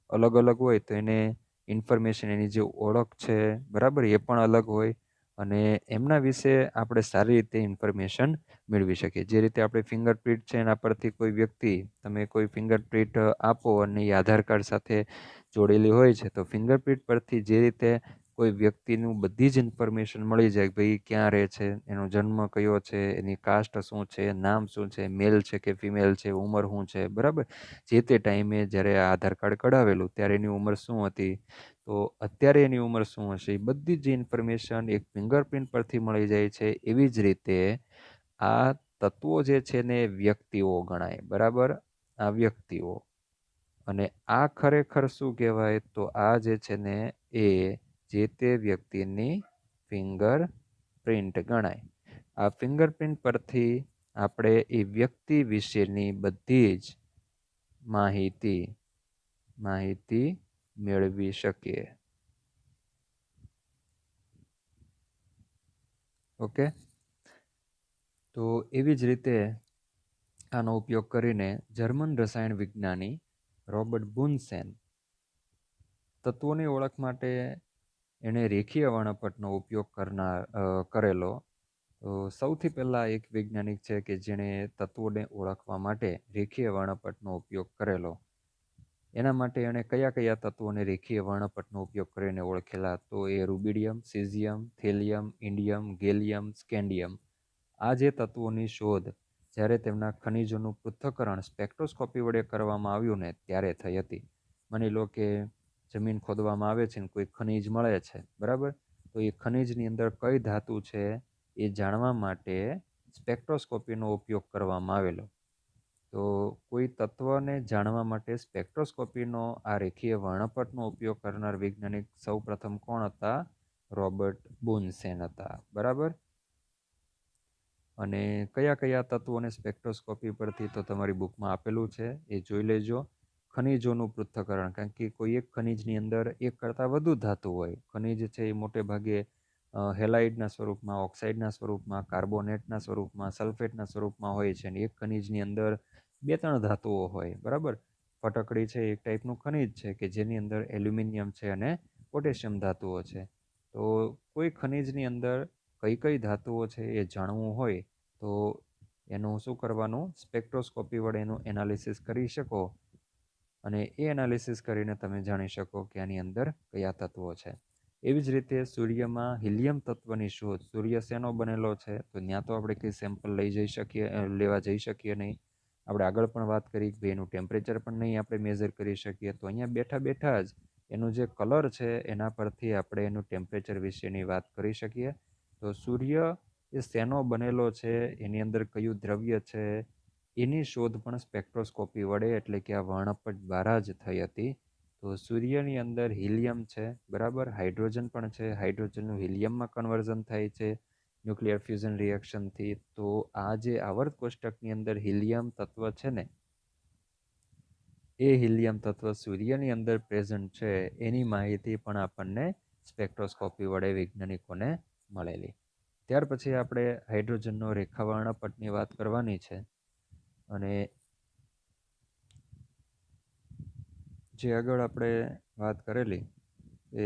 અલગ અલગ હોય તો એને ઇન્ફોર્મેશન, એની જે ઓળખ છે બરાબર, એ પણ અલગ હોય અને એમના વિશે આપણે સારી રીતે ઇન્ફોર્મેશન મેળવી શકીએ. જે રીતે આપણે ફિંગરપ્રિન્ટ છે એના પરથી કોઈ વ્યક્તિ, તમે કોઈ ફિંગરપ્રિન્ટ આપો અને એ આધાર કાર્ડ સાથે જોડેલી હોય છે, તો ફિંગરપ્રિન્ટ પરથી જે રીતે કોઈ વ્યક્તિનું બધી જ ઇન્ફોર્મેશન મળી જાય, ભાઈ ક્યાં રહે છે, એનો જન્મ કયો છે, એની કાસ્ટ શું છે, નામ શું છે, મેલ છે કે ફિમેલ છે, ઉંમર શું છે બરાબર. જે તે ટાઈમે જ્યારે આ આધાર કાર્ડ કઢાવેલું ત્યારે એની ઉંમર શું હતી, તો અત્યારે એની ઉંમર શું હશે, એ બધી જ ઇન્ફોર્મેશન એક ફિંગરપ્રિન્ટ પરથી મળી જાય છે. એવી જ રીતે આ તત્વો જે છે ને વ્યક્તિઓ ગણાય બરાબર, આ વ્યક્તિઓ. અને આ ખરેખર શું કહેવાય? તો આ જે છે ને એ જે તે વ્યક્તિની ફિંગર પ્રિન્ટ ગણાય. આ ફિંગરપ્રિન્ટ પરથી આપણે એ વ્યક્તિ વિશેની બધી જ માહિતી મેળવી શકીએ. ઓકે. તો એવી જ રીતે આનો ઉપયોગ કરીને જર્મન રસાયણ વિજ્ઞાની રોબર્ટ બુન્સેન તત્વોની ઓળખ માટે એણે રેખીય વર્ણપટનો ઉપયોગ કરેલો. તો સૌથી પહેલાં એક વૈજ્ઞાનિક છે કે જેણે તત્વોને ઓળખવા માટે રેખીય વર્ણપટનો ઉપયોગ કરેલો. એના માટે એણે કયા કયા તત્વોને રેખીય વર્ણપટનો ઉપયોગ કરીને ઓળખેલા? તો એ rubidium, caesium, thallium, indium, gallium, scandium. આ જે તત્વોની શોધ જ્યારે તેમના ખનિજોનું પૃથ્થકરણ સ્પેક્ટ્રોસ્કોપી વડે કરવામાં આવ્યું ને ત્યારે થઈ હતી. માની લો કે જમીન ખોદવામાં આવે છે ને કોઈ ખનિજ મળે છે બરાબર, તો એ ખનિજની અંદર કઈ ધાતુ છે એ જાણવા માટે સ્પેક્ટ્રોસ્કોપીનો ઉપયોગ કરવામાં આવેલો. તો કોઈ તત્વને જાણવા માટે સ્પેક્ટ્રોસ્કોપીનો આ રેખીય વર્ણપટનો ઉપયોગ કરનાર વૈજ્ઞાનિક સૌ પ્રથમ કોણ હતા? રોબર્ટ બુન્સેન હતા બરાબર. અને કયા કયા તત્વોને સ્પેક્ટ્રોસ્કોપી પરથી તો તમારી બુકમાં આપેલું છે, એ જોઈ લેજો. ખનિજોનું પૃથ્થકરણ, કારણ કે કોઈ એક ખનિજની અંદર એક કરતાં વધુ ધાતુ હોય. ખનિજ છે એ મોટે ભાગે હેલાઇડના સ્વરૂપમાં, ઓક્સાઇડના સ્વરૂપમાં, કાર્બોનેટના સ્વરૂપમાં, સલ્ફેટના સ્વરૂપમાં હોય છે. અને એક ખનિજની અંદર 2-3 ધાતુઓ હોય, બરાબર. ફટકડી છે એક ટાઈપનું ખનિજ છે કે જેની અંદર એલ્યુમિનિયમ છે અને પોટેશિયમ ધાતુઓ છે. તો કોઈ ખનિજની અંદર કઈ કઈ ધાતુઓ છે એ જાણવું હોય તો એનું શું કરવાનું, સ્પેક્ટ્રોસ્કોપી વડે એનું એનાલિસિસ કરી શકો અને એ એનાલિસિસ કરીને તમે જાણી શકો કે આની અંદર કયા તત્વો છે. એવી જ રીતે સૂર્યમાં હિલિયમ તત્વની શોધ, સૂર્ય શેનો બનેલો છે તો ત્યાં તો આપણે કંઈ સેમ્પલ લેવા જઈ શકીએ નહીં. આપણે આગળ પણ વાત કરી કે એનું ટેમ્પરેચર પણ નહીં આપણે મેઝર કરી શકીએ. તો અહીંયા બેઠા બેઠા જ એનું જે કલર છે એના પરથી આપણે એનું ટેમ્પરેચર વિશેની વાત કરી શકીએ. તો સૂર્ય એ શેનો બનેલો છે, એની અંદર કયું દ્રવ્ય છે, એની શોધ પણ સ્પેક્ટ્રોસ્કોપી વડે, એટલે કે આ વર્ણપટ દ્વારા જ થઈ હતી. તો સૂર્યની અંદર હિલિયમ છે, બરાબર. હાઇડ્રોજન પણ છે. હાઇડ્રોજનનું હિલિયમમાં કન્વર્ઝન થાય છે ન્યુક્લિયર ફ્યુઝન રિએક્શનથી. તો આ જે આવર્ત કોષ્ટકની અંદર હિલિયમ તત્વ છે ને, એ હિલિયમ તત્વ સૂર્યની અંદર પ્રેઝન્ટ છે એની માહિતી પણ આપણને સ્પેક્ટ્રોસ્કોપી વડે વૈજ્ઞાનિકોને મળેલી. ત્યાર પછી આપણે હાઇડ્રોજનનો રેખાવર્ણપટની વાત કરવાની છે. અને જે આગળ આપણે વાત કરેલી એ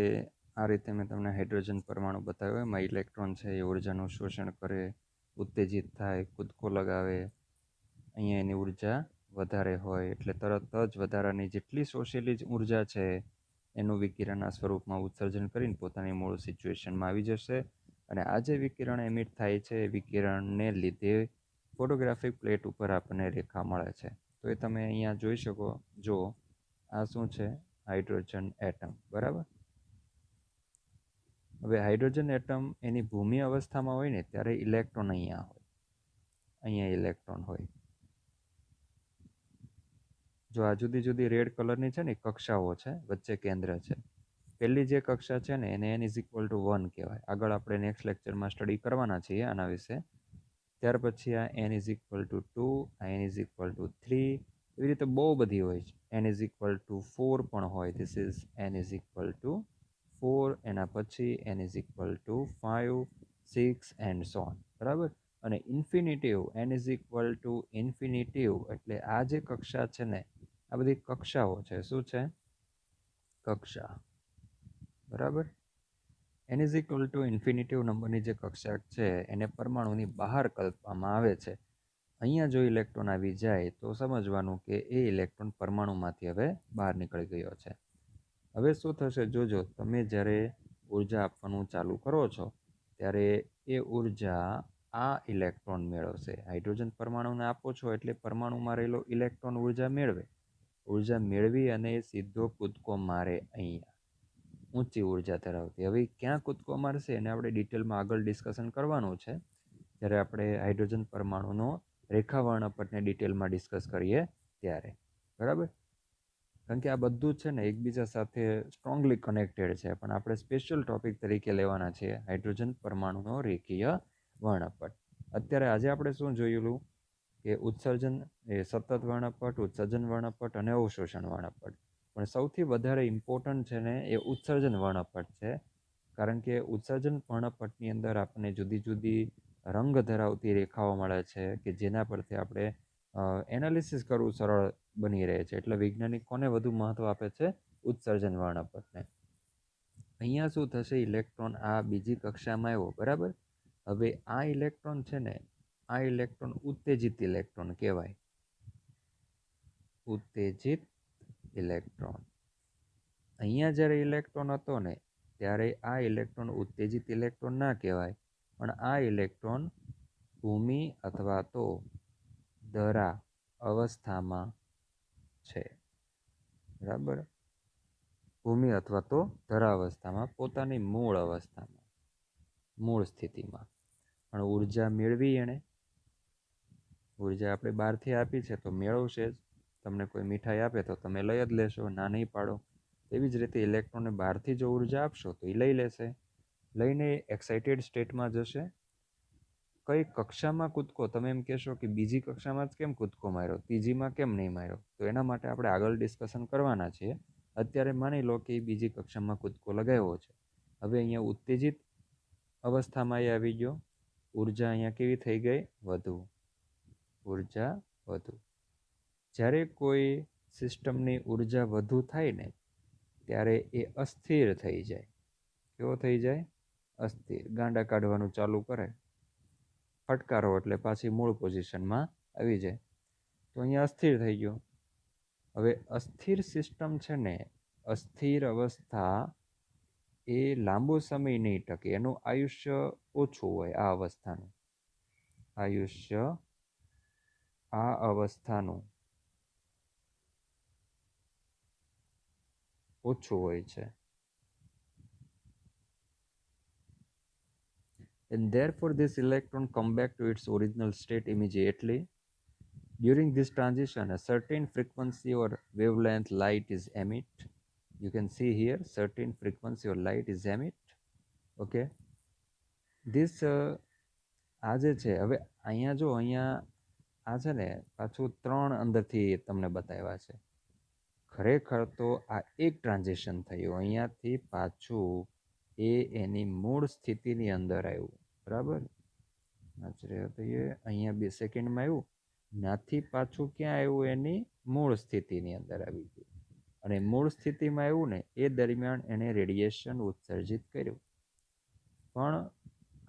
આ રીતે મેં તમને હાઇડ્રોજન પરમાણુ બતાવ્યો. એમાં ઇલેક્ટ્રોન છે એ ઉર્જાનું શોષણ કરે, ઉત્તેજિત થાય, કૂદકો લગાવે. અહીંયા એની ઉર્જા વધારે હોય એટલે તરત જ વધારાની જેટલી શોષેલી જ ઉર્જા છે એનું વિકિરણના સ્વરૂપમાં ઉત્સર્જન કરીને પોતાની મૂળ સિચ્યુએશનમાં આવી જશે. અને આ જે વિકિરણ એમિટ થાય છે એ વિકિરણને લીધે ફોટોગ્રાફિક પ્લેટ ઉપર આપણને રેખા મળે છે. તો એ તમે અહીંયા જોઈ શકો. જો આ શું છે, હાઇડ્રોજન એટમ, બરાબર. હવે હાઇડ્રોજન એટમ એની ભૂમિ અવસ્થામાં હોય ને ત્યારે ઇલેક્ટ્રોન અહીંયા હોય, અહીંયા ઇલેક્ટ્રોન હોય. જો આ જુદી જુદી રેડ કલરની છે ને કક્ષાઓ છે, વચ્ચે કેન્દ્ર છે. પહેલી જે કક્ષા છે ને એને n=1 કહેવાય. આગળ આપણે નેક્સ્ટ લેક્ચરમાં સ્ટડી કરવાના છીએ આના વિશે. ત્યાર પછી આ n=2, આ n=3, એવી રીતે બહુ બધી હોય છે. n=4 પણ હોય. This is n=4. એના પછી n=5, 6 એન્ડ સો ઓન, બરાબર. અને ઇન્ફિનિટિવ, n=ઇન્ફિનિટિવ એટલે આ જે કક્ષા છે ને, આ બધી કક્ષાઓ છે. શું છે? કક્ષા, બરાબર. n=ઇન્ફિનિટિવ નંબરની જે કક્ષા છે એને પરમાણુની બહાર કલ્પવામાં આવે છે. અહીંયા જો ઇલેક્ટ્રોન આવી જાય તો સમજવાનું કે એ ઇલેક્ટ્રોન પરમાણુમાંથી હવે બહાર નીકળી ગયો છે. હવે શું થશે જોજો, તમે જ્યારે ઉર્જા આપવાનું ચાલુ કરો છો ત્યારે એ ઉર્જા આ ઇલેક્ટ્રોન મેળવશે. હાઇડ્રોજન પરમાણુને આપો છો એટલે પરમાણુમાં રહેલો ઇલેક્ટ્રોન ઉર્જા મેળવે. ઉર્જા મેળવી અને સીધો કૂદકો મારે અહીંયા, ઊંચી ઉર્જા ધરાવતી. હવે ક્યાં કૂદકો મારશે એને આપણે ડિટેલમાં આગળ ડિસ્કશન કરવાનું છે, જ્યારે આપણે હાઇડ્રોજન પરમાણુનો રેખાવર્ણપટને ડિટેલમાં ડિસ્કસ કરીએ ત્યારે, બરાબર. કારણ કે આ બધું છે ને એકબીજા સાથે સ્ટ્રોંગલી કનેક્ટેડ છે, પણ આપણે સ્પેશિયલ ટોપિક તરીકે લેવાના છે હાઇડ્રોજન પરમાણુનો રેખીય વર્ણપટ. અત્યારે આજે આપણે શું જોયેલું કે ઉત્સર્જન એ સતત વર્ણપટ, ઉત્સર્જન વર્ણપટ અને અવશોષણ વર્ણપટ. પણ સૌથી વધારે ઇમ્પોર્ટન્ટ છે ને એ ઉત્સર્જન વર્ણપટ છે. કારણ કે ઉત્સર્જન વર્ણપટની અંદર આપણને જુદી જુદી રંગ ધરાવતી રેખાઓ મળે છે કે જેના પરથી આપણે એનાલિસિસ કરવું સરળ બની રહે છે. એટલે વૈજ્ઞાનિક કોને વધુ મહત્વ આપે છે? ઉત્સર્જન વર્ણપટને. અહીંયા શું થશે, ઇલેક્ટ્રોન આ બીજી કક્ષામાં આવ્યો, બરાબર. હવે આ ઇલેક્ટ્રોન છે ને, આ ઇલેક્ટ્રોન ઉત્તેજિત ઇલેક્ટ્રોન કહેવાય. ઉત્તેજિત ઇલેક્ટ્રોન. અહીંયા જ્યારે ઇલેક્ટ્રોન હતો ને ત્યારે આ ઇલેક્ટ્રોન ઉત્તેજિત ઇલેક્ટ્રોન ના કહેવાય, પણ આ ઇલેક્ટ્રોન ભૂમિ અથવા તો ધરા અવસ્થામાં છે, બરાબર. ભૂમિ અથવા તો ધરા અવસ્થામાં, પોતાની મૂળ અવસ્થામાં, મૂળ સ્થિતિમાં. પણ ઉર્જા મેળવી એણે, ઉર્જા આપણે બહારથી આપી છે તો મેળવશે જ. તમને કોઈ મીઠાઈ આપે તો તમે લઈ જ લેશો, ના નહીં પાડો. એવી જ રીતે ઇલેક્ટ્રોનને બહારથી જો ઉર્જા આપશો તો એ લઈ લેશે. લઈને એક્સાઇટેડ સ્ટેટમાં જશે, કઈ કક્ષામાં કૂદકો, તમે એમ કહેશો કે બીજી કક્ષામાં જ કેમ કૂદકો માર્યો, ત્રીજીમાં કેમ નહીં માર્યો? તો એના માટે આપણે આગળ ડિસ્કશન કરવાના છીએ. અત્યારે માની લો કે બીજી કક્ષામાં કૂદકો લગાવ્યો છે. હવે અહીંયા ઉત્તેજિત અવસ્થામાં એ આવી ગયો, ઉર્જા અહીંયા કેવી થઈ ગઈ? વધુ. ઉર્જા વધુ. જ્યારે કોઈ સિસ્ટમની ઉર્જા વધુ થાય ને ત્યારે એ અસ્થિર થઈ જાય. કેવો થઈ જાય? અસ્થિર. ગાંડા કાઢવાનું ચાલુ કરે, ફટકારો એટલે પાછી મૂળ પોઝિશનમાં આવી જાય. તો અહીંયા અસ્થિર થઈ ગયો. હવે અસ્થિર સિસ્ટમ છે ને, અસ્થિર અવસ્થા એ લાંબો સમય નહીં ટકે, એનું આયુષ્ય ઓછું હોય. આ અવસ્થાનું આયુષ્ય, આ અવસ્થાનું ઓછું હોય છે. And therefore this electron come back to its original state immediately. During this transition, a certain frequency or wavelength light is emit. You can see here certain frequency or light is emit. Okay. This આ જે છે, હવે અહીંયા જો અહીંયા આ છે ને પાછું 3 અંદરથી તમને બતાવ્યા છે. ખરેખર તો આ એક ટ્રાન્ઝિશન થયું, અહીંયાથી પાછું એ એની મૂળ સ્થિતિની અંદર આવ્યું. બરાબર? અહીંયા 2 સેકન્ડમાં આવ્યું, ત્યાંથી પાછું ક્યાં આવ્યું? એની મૂળ સ્થિતિની અંદર આવી ગયું. અને મૂળ સ્થિતિમાં આવ્યું ને એ દરમિયાન એણે રેડિયેશન ઉત્સર્જિત કર્યું. પણ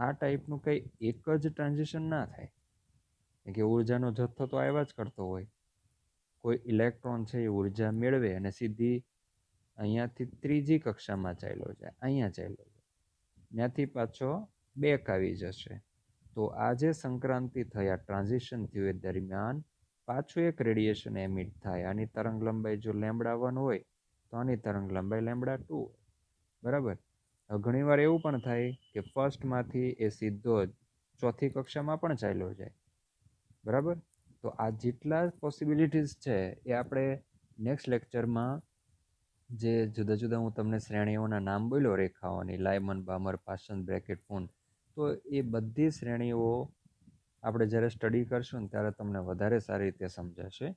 આ ટાઈપનું કંઈ એક જ ટ્રાન્ઝિશન ના થાય, કે ઉર્જાનો જથ્થો તો આવ્યા જ કરતો હોય. કોઈ ઇલેક્ટ્રોન છે એ ઉર્જા મેળવે અને સીધી અહીંયાથી ત્રીજી કક્ષામાં ચાલ્યો જાય, અહીંયા ચાલ્યો જાય, ત્યાંથી પાછો બેક આવી જશે. તો આ જે સંક્રાંતિ થયા, ટ્રાન્ઝિશન થયું, એ દરમિયાન પાછું એક રેડિયેશન એમિટ થાય. આની તરંગ લંબાઈ જો λ1 હોય તો આની તરંગ લંબાઈ λ2 હોય. બરાબર? ઘણીવાર એવું પણ થાય કે ફર્સ્ટમાંથી એ સીધો જ ચોથી કક્ષામાં પણ ચાલ્યો જાય. બરાબર? તો આ જેટલા પોસિબિલિટીઝ છે એ આપણે નેક્સ્ટ લેક્ચરમાં, જે જુદા જુદા હું તમને શ્રેણીઓના નામ બોલ્યો રેખાઓની, લાયમન, બામર, પાસન, બ્રેકેટ, ફૂન, તો એ બધી શ્રેણીઓ આપણે જ્યારે સ્ટડી કરશું ને ત્યારે તમને વધારે સારી રીતે સમજાશે.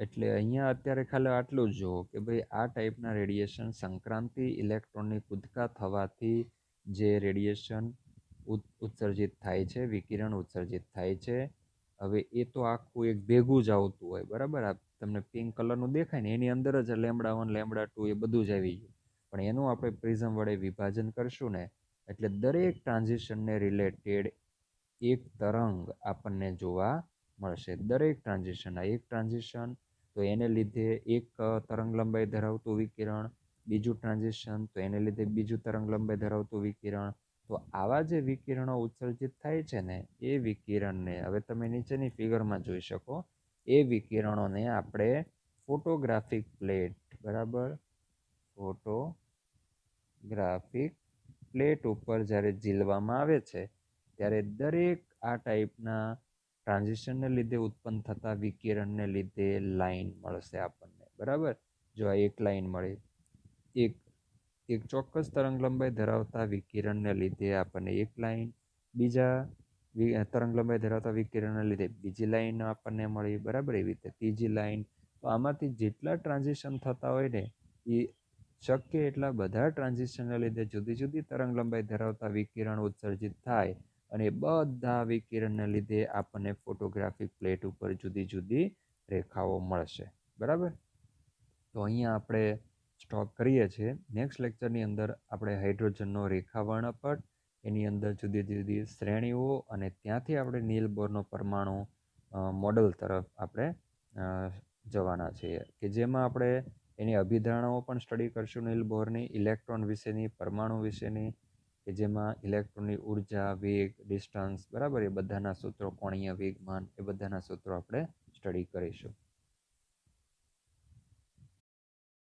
એટલે અહીંયા અત્યારે ખાલી આટલું જ જુઓ કે ભાઈ આ ટાઈપના રેડિયેશન, સંક્રાંતિ ઇલેક્ટ્રોનની કૂદકા થવાથી જે રેડિયેશન ઉત્સર્જિત થાય છે, વિકિરણ ઉત્સર્જિત થાય છે, હવે એ તો આખું એક ભેગું જ આવતું હોય. બરાબર? આ તમને પિંક કલરનું દેખાય ને એની અંદર જ λ1, λ2 એ બધું જ આવી ગયું. પણ એનું આપણે પ્રિઝમ વડે વિભાજન કરશું ને એટલે દરેક ટ્રાન્ઝિશનને રિલેટેડ એક તરંગ આપણને જોવા મળશે. દરેક ટ્રાન્ઝિશન, આ એક ટ્રાન્ઝિશન તો એને લીધે એક તરંગ લંબાઈ ધરાવતું વિકિરણ, બીજું ટ્રાન્ઝિશન તો એને લીધે બીજું તરંગ લંબાઈ ધરાવતું વિકિરણ. તો આવા જે વિકિરણો ઉત્સર્જિત થાય છે ને એ વિકિરણને હવે તમે નીચેની ફિગરમાં જોઈ શકો. એ વિકિરણોને આપણે ફોટોગ્રાફિક પ્લેટ, બરાબર, ફોટોગ્રાફિક પ્લેટ ઉપર જ્યારે ઝીલવામાં આવે છે ત્યારે દરેક આ ટાઈપના ટ્રાન્ઝિશનને લીધે ઉત્પન્ન થતા વિકિરણને લીધે લાઈન મળશે આપણને. બરાબર? જો આ એક લાઈન મળી, એક ચોક્કસ તરંગ લંબાઈ ધરાવતા વિકિરણને લીધે આપણને એક લાઈન, બીજા તરંગ લંબાઈ ધરાવતા વિકિરણને લીધે બીજી લાઈન આપણને મળી. બરાબર? એવી રીતે ત્રીજી લાઈન. તો આમાંથી જેટલા ટ્રાન્ઝિશન થતા હોય ને એ શક્ય એટલા બધા ટ્રાન્ઝિશનને લીધે જુદી જુદી તરંગ લંબાઈ ધરાવતા વિકિરણ ઉત્સર્જિત થાય અને બધા વિકિરણને લીધે આપણને ફોટોગ્રાફિક પ્લેટ ઉપર જુદી જુદી રેખાઓ મળશે. બરાબર? તો અહીંયા આપણે સ્ટોપ કરીએ છીએ. નેક્સ્ટ લેક્ચરની અંદર આપણે હાઇડ્રોજનનો રેખા વર્ણપટ, એની અંદર જુદી જુદી શ્રેણીઓ અને ત્યાંથી આપણે નીલ બોરનો પરમાણુ મોડલ તરફ આપણે જવાના છીએ, કે જેમાં આપણે એની અભિધારણાઓ પણ સ્ટડી કરશું, નીલ બોરની, ઇલેક્ટ્રોન વિશેની, પરમાણુ વિશેની, કે જેમાં ઇલેક્ટ્રોનની ઉર્જા, વેગ, ડિસ્ટન્સ, બરાબર, એ બધાના સૂત્રો, કોણીય વેગમાન, એ બધાના સૂત્રો આપણે સ્ટડી કરીશું.